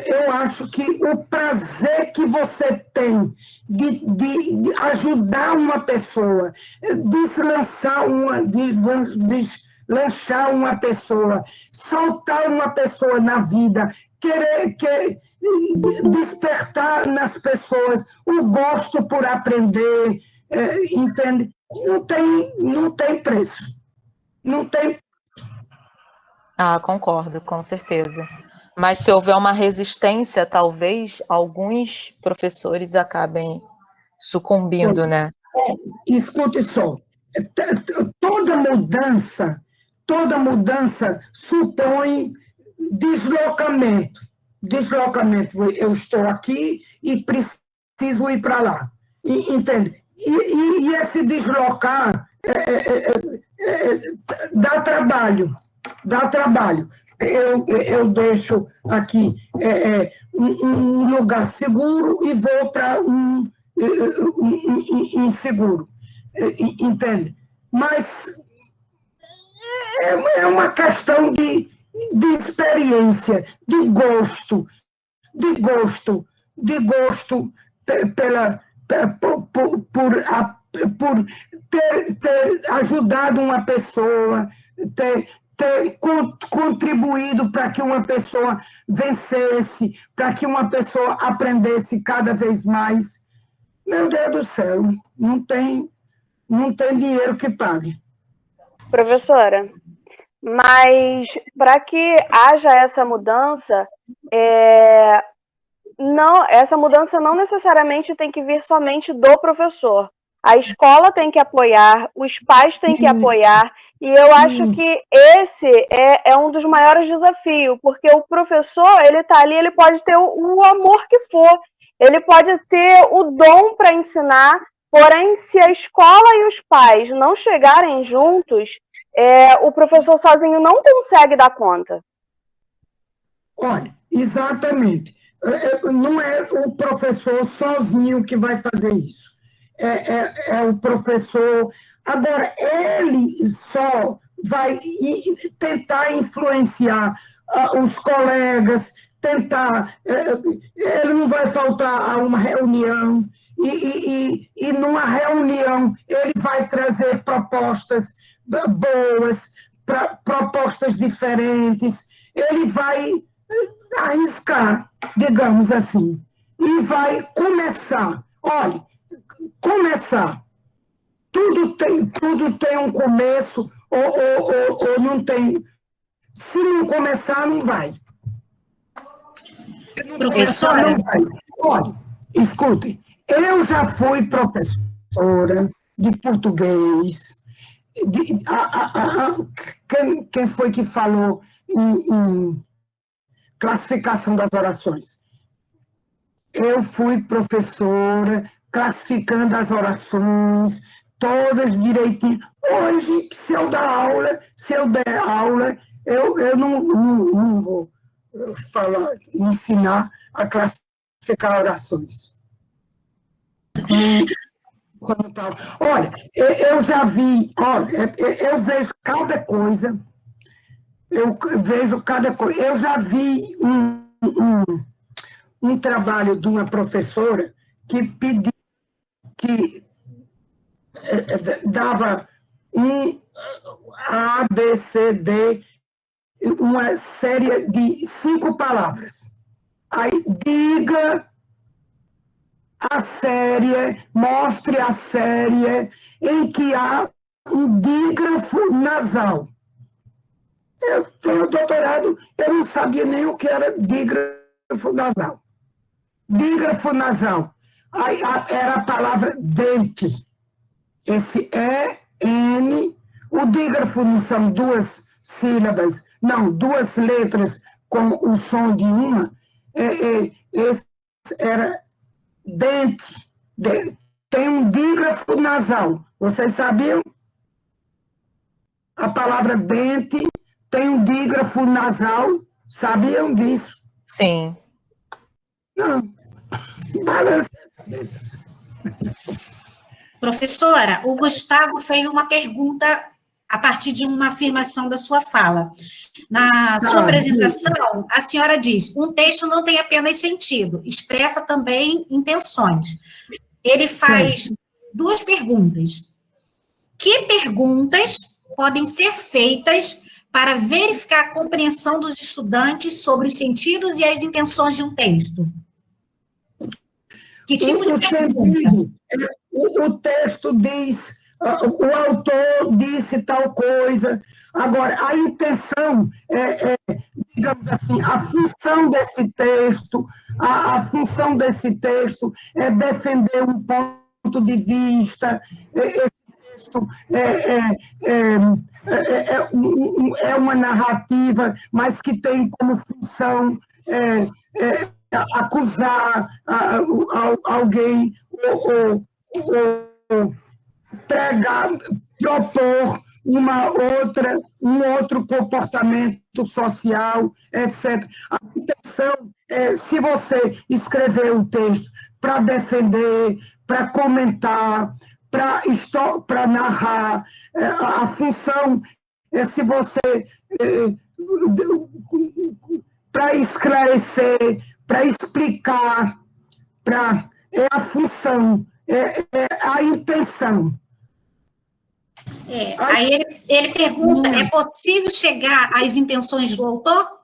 eu acho que o prazer que você tem de ajudar uma pessoa, deslanchar uma pessoa, soltar uma pessoa na vida, querer despertar nas pessoas o gosto por aprender, entende? Não tem preço. Não tem. Concordo, com certeza. Mas se houver uma resistência, talvez alguns professores acabem sucumbindo, né? Escute só, toda mudança supõe deslocamento. Eu estou aqui e preciso ir para lá. Entende? E esse deslocar dá trabalho. eu deixo aqui um lugar seguro e vou para um inseguro, entende? Mas é uma questão de experiência, de gosto por ter ajudado uma pessoa, ter contribuído para que uma pessoa vencesse, para que uma pessoa aprendesse cada vez mais. Meu Deus do céu, não tem dinheiro que pague. Professora, mas para que haja essa mudança, essa mudança não necessariamente tem que vir somente do professor. A escola tem que apoiar, os pais têm que apoiar, e eu acho que esse é um dos maiores desafios, porque o professor, ele está ali, ele pode ter o amor que for, ele pode ter o dom para ensinar, porém, se a escola e os pais não chegarem juntos, o professor sozinho não consegue dar conta. Olha, exatamente. Não é o professor sozinho que vai fazer isso. É o professor. Agora, ele só vai tentar influenciar os colegas, ele não vai faltar a uma reunião, e numa reunião ele vai trazer propostas boas, propostas diferentes, ele vai arriscar, digamos assim, e vai começar. Olha, começar. Tudo tem um começo, ou não tem. Se não começar, não vai. Professora? Não vai. Olha, escutem, eu já fui professora de português. Quem foi que falou em classificação das orações? Eu fui professora, classificando as orações, todas direitinho. Hoje, se eu der aula, eu não vou ensinar a classificar orações. Olha, eu já vi, eu vejo cada coisa, eu já vi um trabalho de uma professora que pediu, que dava A, B, C, D, uma série de 5 palavras. Aí, diga a série, mostre a série em que há um dígrafo nasal. Eu tenho doutorado, eu não sabia nem o que era dígrafo nasal. Dígrafo nasal. Aí era a palavra dente. Esse E-N. O dígrafo não são 2 sílabas, não, 2 letras com o som de uma. Esse era dente. Tem um dígrafo nasal. Vocês sabiam? A palavra dente tem um dígrafo nasal. Sabiam disso? Sim. Não. Balança a cabeça. Professora, o Gustavo fez uma pergunta a partir de uma afirmação da sua fala. Na sua apresentação, a senhora diz: um texto não tem apenas sentido, expressa também intenções. Ele faz 2 perguntas. Que perguntas podem ser feitas para verificar a compreensão dos estudantes sobre os sentidos e as intenções de um texto? Que tipo de pergunta? O texto diz, o autor disse tal coisa. Agora, a intenção, digamos assim, a função desse texto, a função desse texto é defender um ponto de vista. Esse texto é uma narrativa, mas que tem como função acusar alguém ou pregar, propor um outro comportamento social, etc. A intenção é, se você escrever o texto para defender, para comentar, para narrar, a função é se você para esclarecer, para explicar, é a função, é a intenção. Aí ele pergunta, é possível chegar às intenções do autor?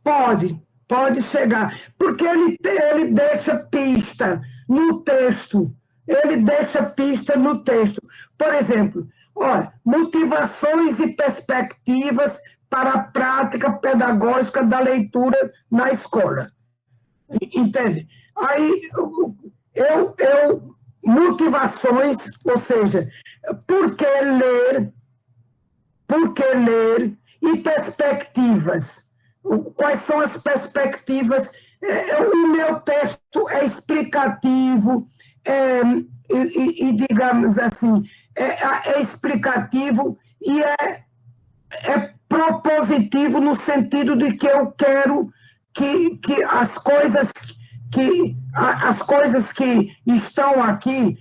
Pode chegar, porque ele deixa pista no texto, Por exemplo, olha, motivações e perspectivas para a prática pedagógica da leitura na escola. Entende? Aí, motivações, ou seja, por que ler e perspectivas. Quais são as perspectivas? O meu texto é explicativo, e digamos assim, é explicativo e é propositivo no sentido de que eu quero que as coisas que estão aqui,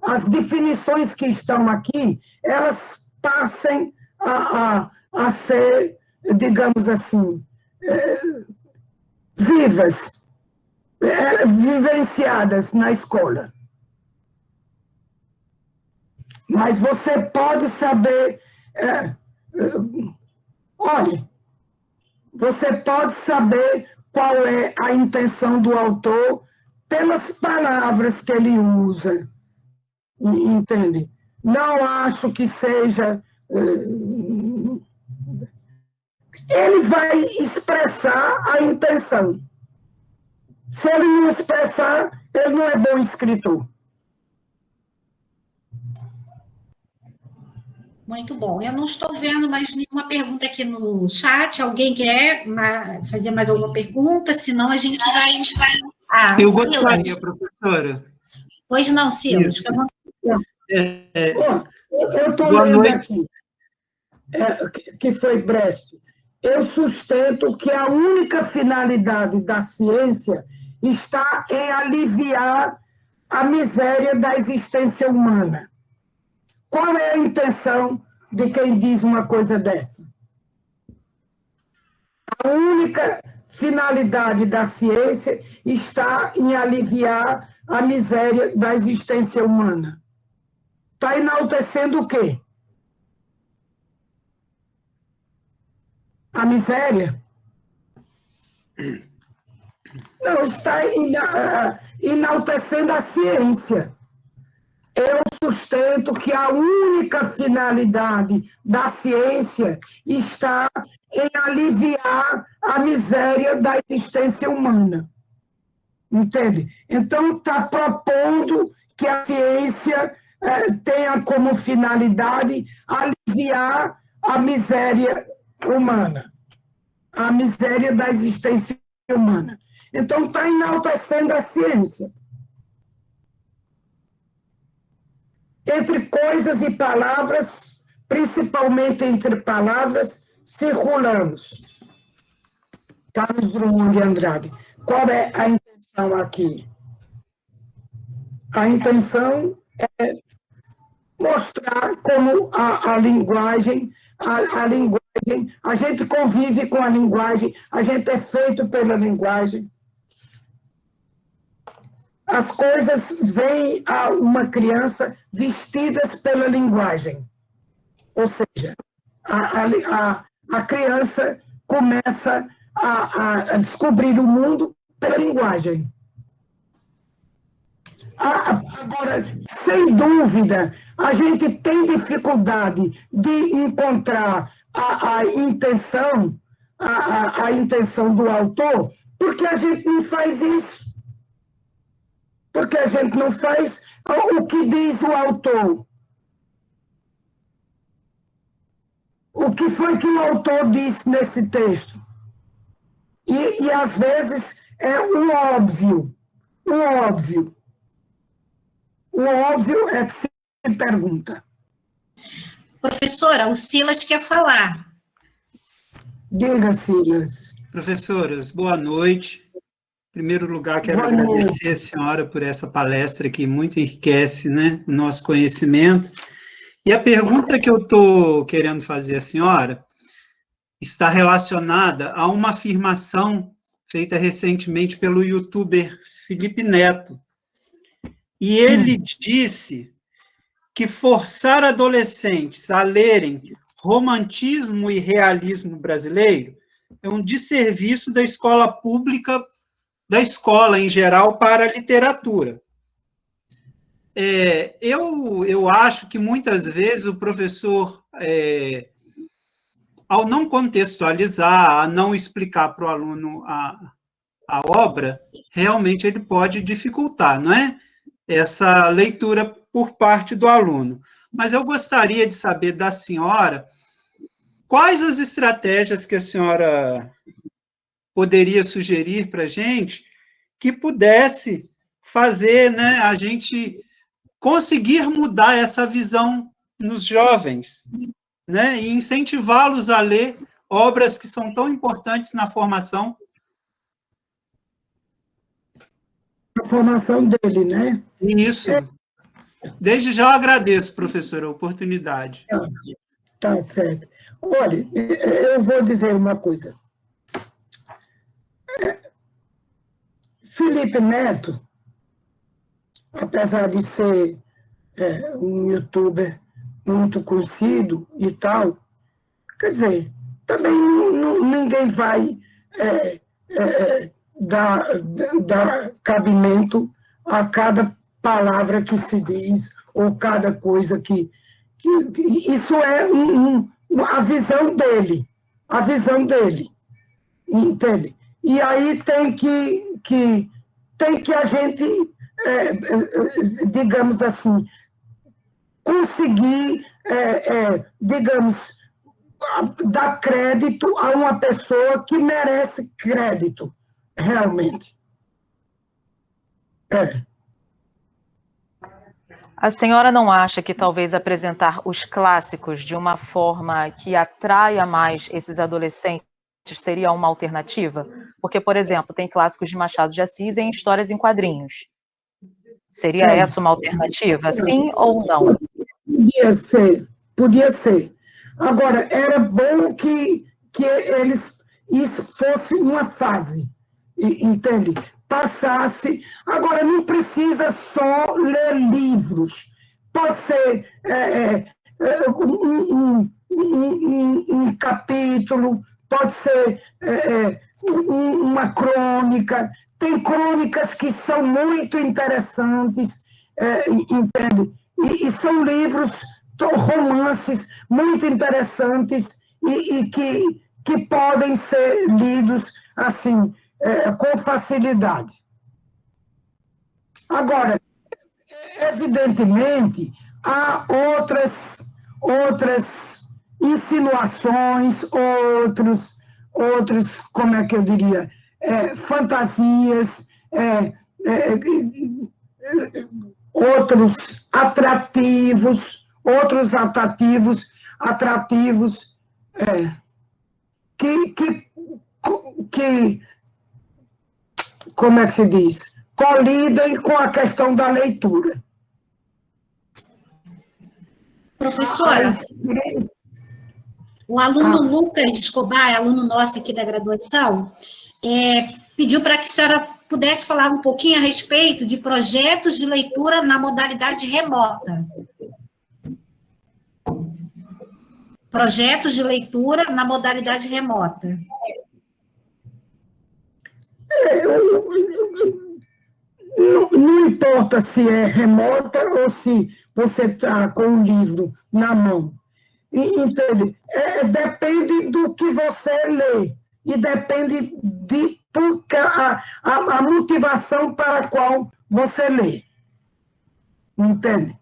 as definições que estão aqui, elas passem a ser, digamos assim, vivas, vivenciadas na escola. Mas você pode saber, olha, você pode saber qual é a intenção do autor pelas palavras que ele usa, entende? Não acho que seja... Ele vai expressar a intenção. Se ele não expressar, ele não é bom escritor. Muito bom. Eu não estou vendo mais nenhuma pergunta aqui no chat. Alguém quer fazer mais alguma pergunta? Senão a gente vai... Eu gostaria, professora. Pois não, Silas. Eu estou lendo aqui, que foi Brecht. Eu sustento que a única finalidade da ciência está em aliviar a miséria da existência humana. Qual é a intenção de quem diz uma coisa dessa? A única finalidade da ciência está em aliviar a miséria da existência humana. Está enaltecendo o quê? A miséria? Não, está enaltecendo a ciência. Eu sustento que a única finalidade da ciência está em aliviar a miséria da existência humana. Entende? Então, está propondo que a ciência tenha como finalidade aliviar a miséria humana, a miséria da existência humana. Então, está enaltecendo a ciência. Entre coisas e palavras, principalmente entre palavras, circulamos. Carlos Drummond de Andrade. Qual é a intenção aqui? A intenção é mostrar como a linguagem, a gente convive com a linguagem, a gente é feito pela linguagem. As coisas vêm a uma criança vestidas pela linguagem. Ou seja, a criança começa a descobrir o mundo pela linguagem. Agora, sem dúvida, a gente tem dificuldade de encontrar a intenção do autor, porque a gente não faz isso. Porque a gente não faz o que diz o autor. O que foi que o autor disse nesse texto? E às vezes, é o óbvio. O óbvio é que se pergunta. Professora, o Silas quer falar. Diga, Silas. Professoras, boa noite. Em primeiro lugar, quero Boa noite. agradecer a senhora por essa palestra que muito enriquece, né, o nosso conhecimento. E a pergunta que eu estou querendo fazer à senhora está relacionada a uma afirmação feita recentemente pelo youtuber Felipe Neto. E ele disse que forçar adolescentes a lerem romantismo e realismo brasileiro é um desserviço da escola pública, da escola em geral, para a literatura. Eu acho que muitas vezes o professor, ao não contextualizar, a não explicar para o aluno a obra, realmente ele pode dificultar, não é? Essa leitura por parte do aluno. Mas eu gostaria de saber da senhora quais as estratégias que a senhora poderia sugerir para a gente que pudesse fazer, né, a gente conseguir mudar essa visão nos jovens, né, e incentivá-los a ler obras que são tão importantes na formação. A formação dele, né? Isso. Desde já eu agradeço, professora, a oportunidade. Tá certo. Olha, eu vou dizer uma coisa. Felipe Neto, apesar de ser um youtuber muito conhecido e tal, quer dizer, também ninguém vai dar cabimento a cada palavra que se diz ou cada coisa que isso é a visão dele, entende? E aí tem que a gente, digamos assim, conseguir, digamos, dar crédito a uma pessoa que merece crédito, realmente. A senhora não acha que talvez apresentar os clássicos de uma forma que atraia mais esses adolescentes seria uma alternativa? Porque, por exemplo, tem clássicos de Machado de Assis em histórias em quadrinhos. Seria essa uma alternativa, sim ou não? Podia ser. Agora, era bom que isso fosse uma fase, entende? Passasse. Agora, não precisa só ler livros. Pode ser um capítulo, pode ser uma crônica. Tem crônicas que são muito interessantes, entende? E são livros, romances muito interessantes e que podem ser lidos assim, com facilidade. Agora, evidentemente, há outras insinuações, outros, como é que eu diria, fantasias, outros atrativos, que como é que se diz? Colidem com a questão da leitura. Professora, o aluno Lucas Escobar, aluno nosso aqui da graduação, pediu para que a senhora pudesse falar um pouquinho a respeito de projetos de leitura na modalidade remota. Projetos de leitura na modalidade remota. Não importa se é remota ou se você está com o livro na mão. Entende? Depende do que você lê e depende de a motivação para a qual você lê. Entende?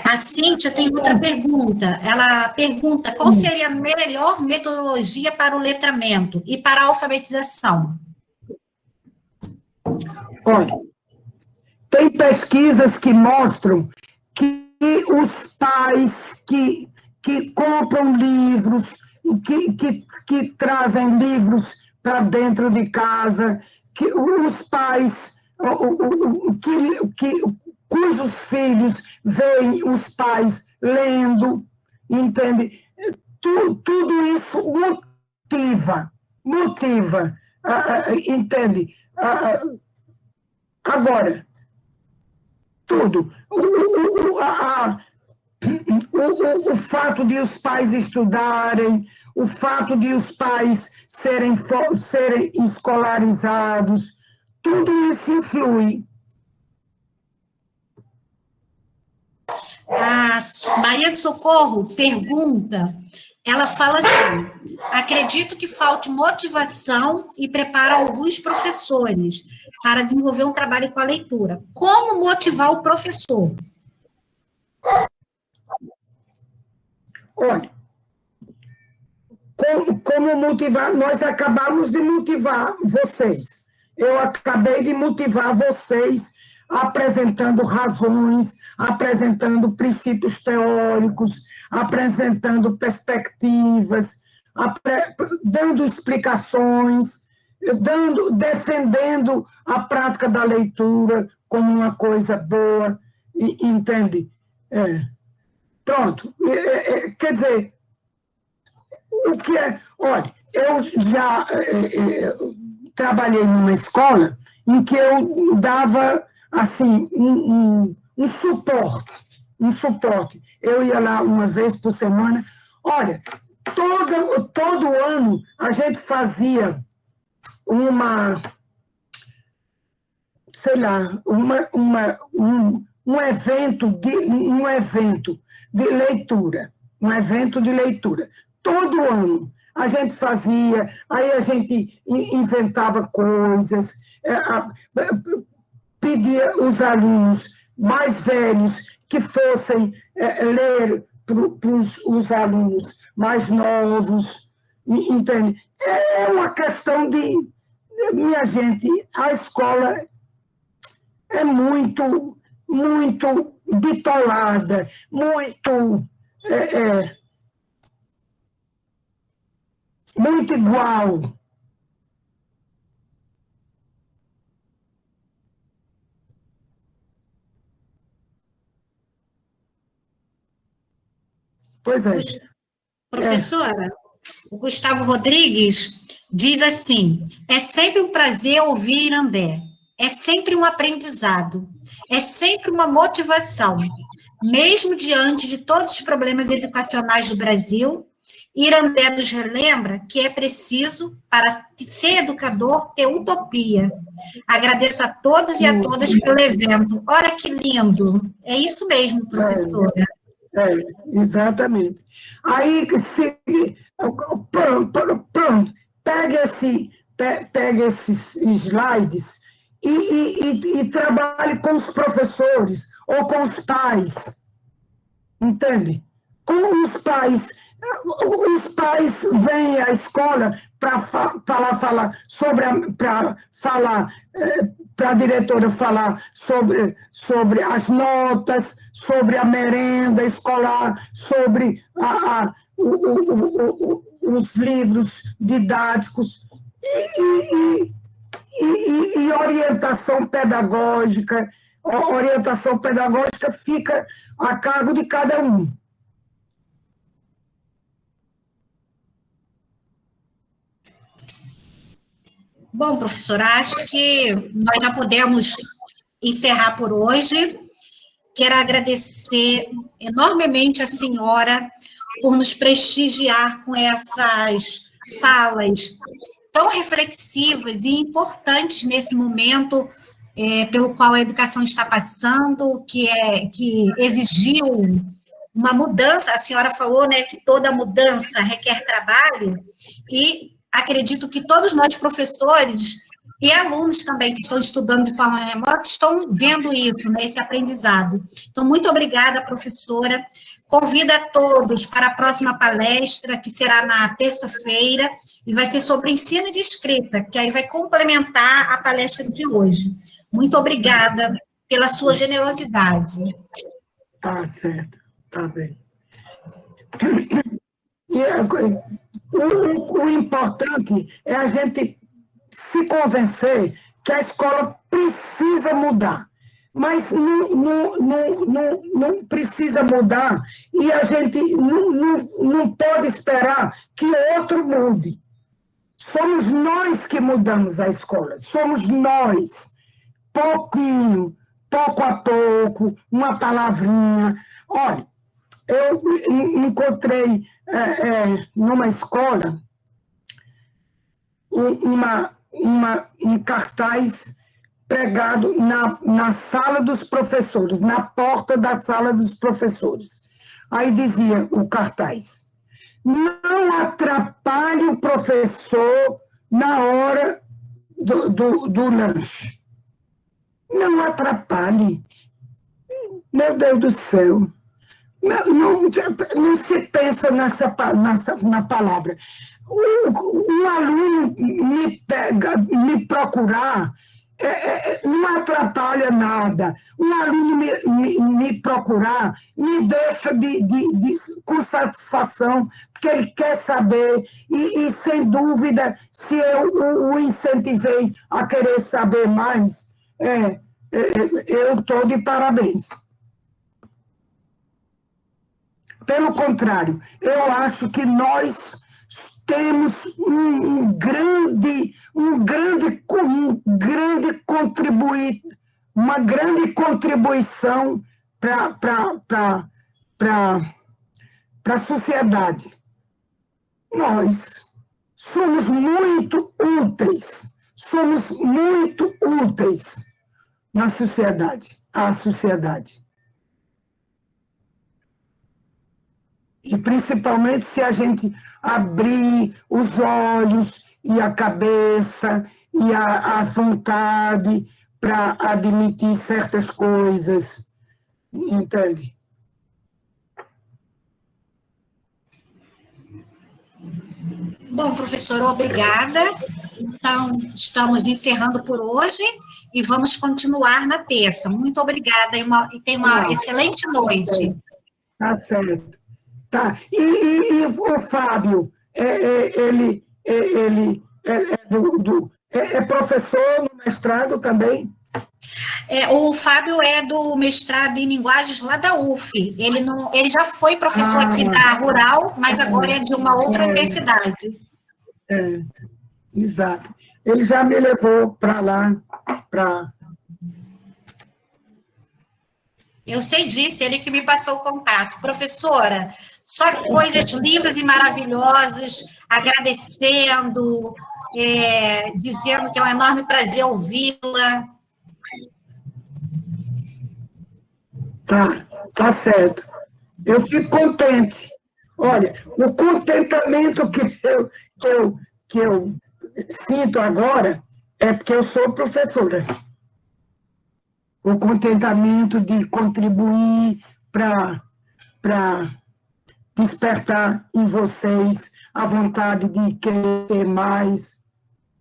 A Cíntia tem outra pergunta. Ela pergunta qual seria a melhor metodologia para o letramento e para a alfabetização? Olha, tem pesquisas que mostram que os pais que compram livros, que trazem livros para dentro de casa, que os pais cujos filhos veem os pais lendo, entende? Tudo isso motiva, entende? Agora, tudo. O fato de os pais estudarem, o fato de os pais serem escolarizados, tudo isso influi. A Maria do Socorro pergunta, ela fala assim, acredito que falte motivação e preparo alguns professores para desenvolver um trabalho com a leitura. Como motivar o professor? Olha, como motivar? Nós acabamos de motivar vocês. Eu acabei de motivar vocês apresentando razões, apresentando princípios teóricos, apresentando perspectivas, dando explicações, defendendo a prática da leitura como uma coisa boa, entende? Pronto. Quer dizer, o que é... Olha, eu já trabalhei numa escola em que eu dava, assim, um suporte. Eu ia lá uma vez por semana. Olha, todo ano a gente fazia um evento de leitura. Todo ano a gente fazia, aí a gente inventava coisas, pedia os alunos mais velhos que fossem ler para os alunos mais novos, entende? É uma questão de... Minha gente, a escola é muito bitolada, muito igual. Pois é. Professora, o Gustavo Rodrigues diz assim, é sempre um prazer ouvir Irandé, é sempre um aprendizado, é sempre uma motivação, mesmo diante de todos os problemas educacionais do Brasil, Irandé nos relembra que é preciso, para ser educador, ter utopia. Agradeço a todos e a todas pelo evento. Olha que lindo. É isso mesmo, professora. Exatamente. Aí, pronto, pega esses slides e trabalhe com os professores ou com os pais, entende? Com os pais vêm à escola para falar para a diretora falar sobre as notas, sobre a merenda escolar, sobre os livros didáticos e orientação pedagógica. A orientação pedagógica fica a cargo de cada um. Bom, professora, acho que nós já podemos encerrar por hoje. Quero agradecer enormemente a senhora por nos prestigiar com essas falas tão reflexivas e importantes nesse momento pelo qual a educação está passando, que exigiu uma mudança. A senhora falou, né, que toda mudança requer trabalho, e acredito que todos nós, professores e alunos também que estão estudando de forma remota, estão vendo isso, né, esse aprendizado. Então, muito obrigada, professora. Convido a todos para a próxima palestra, que será na terça-feira, e vai ser sobre ensino de escrita, que aí vai complementar a palestra de hoje. Muito obrigada pela sua generosidade. Tá certo, tá bem. E o importante é a gente se convencer que a escola precisa mudar, mas não precisa mudar e a gente não pode esperar que outro mude. Somos nós que mudamos a escola, somos nós, pouquinho, pouco a pouco, uma palavrinha. Olha, eu encontrei numa escola um cartaz pregado na sala dos professores, na porta da sala dos professores. Aí dizia o cartaz: não atrapalhe o professor na hora do lanche. Não atrapalhe. Meu Deus do céu. Não se pensa na palavra. Um aluno me procurar não atrapalha nada. Um aluno me procurar me deixa com satisfação, porque ele quer saber, e sem dúvida, se eu o incentivei a querer saber mais, eu estou de parabéns. Pelo contrário, eu acho que nós temos uma grande contribuição para a sociedade. Nós somos muito úteis na sociedade, à sociedade. E principalmente se a gente abrir os olhos e a cabeça e a vontade para admitir certas coisas, entende? Bom, professora, obrigada. Então, estamos encerrando por hoje e vamos continuar na terça. Muito obrigada e tenha uma excelente noite. Tá certo. Tá. E o Fábio, ele é professor no mestrado também? O Fábio é do mestrado em linguagens lá da UF. Ele já foi professor aqui da Rural, mas agora é de uma outra universidade. Exato. Ele já me levou para lá, para... Eu sei disso, ele que me passou o contato. Professora, só coisas lindas e maravilhosas, agradecendo, dizendo que é um enorme prazer ouvi-la. Tá certo. Eu fico contente. Olha, o contentamento que eu sinto agora é porque eu sou professora. O contentamento de contribuir para despertar em vocês a vontade de querer ter mais,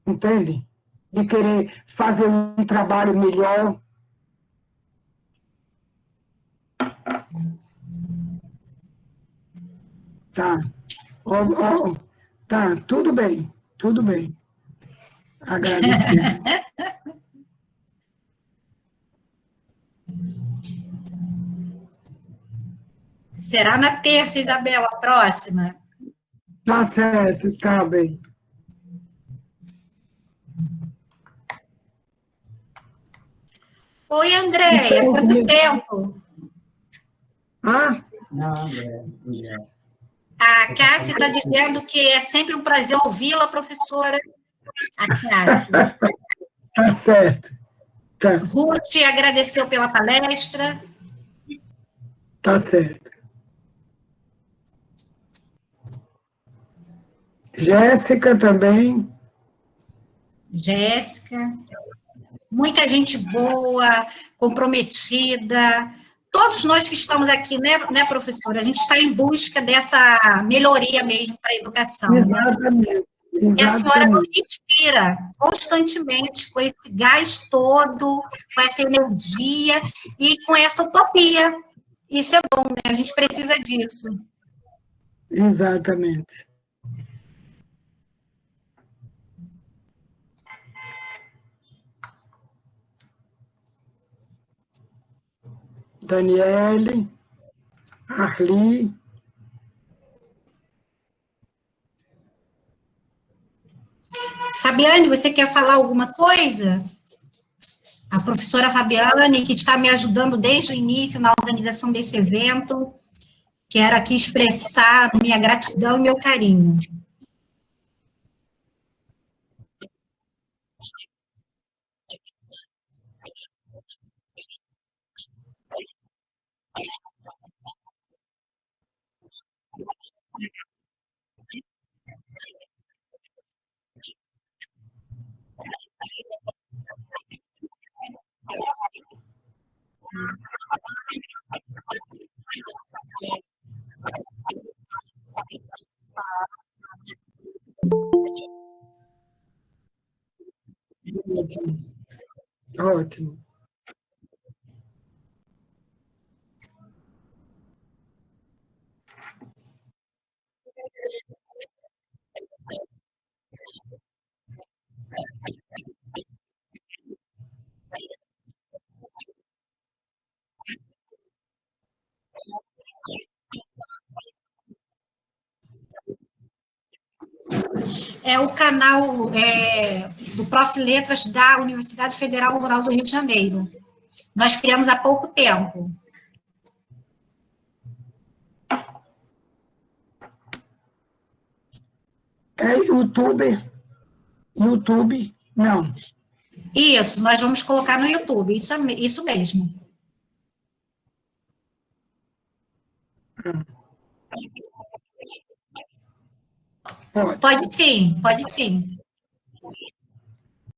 entende? De querer fazer um trabalho melhor. Tá. Tá, tudo bem, tudo bem. Agradecido. Será na terça, Isabel, a próxima? Tá certo, tá bem. Oi, Andréia, quanto tempo? Não, A Cássia está dizendo que é sempre um prazer ouvi-la, professora. A Cássia. Tá certo. Tá. Ruth agradeceu pela palestra. Tá certo. Jéssica também. Jéssica. Muita gente boa, comprometida. Todos nós que estamos aqui, né, professora? A gente está em busca dessa melhoria mesmo para a educação. Exatamente. Né? E a senhora nos inspira constantemente com esse gás todo, com essa energia e com essa utopia. Isso é bom, né? A gente precisa disso. Exatamente. Daniele, Arli. Fabiane, você quer falar alguma coisa? A professora Fabiane, que está me ajudando desde o início na organização desse evento, quero aqui expressar minha gratidão e meu carinho. Ótimo. É o canal do Prof. Letras da Universidade Federal Rural do Rio de Janeiro. Nós criamos há pouco tempo. É YouTube? YouTube? Não. Isso, nós vamos colocar no YouTube, isso mesmo. Pode. Pode sim, pode sim.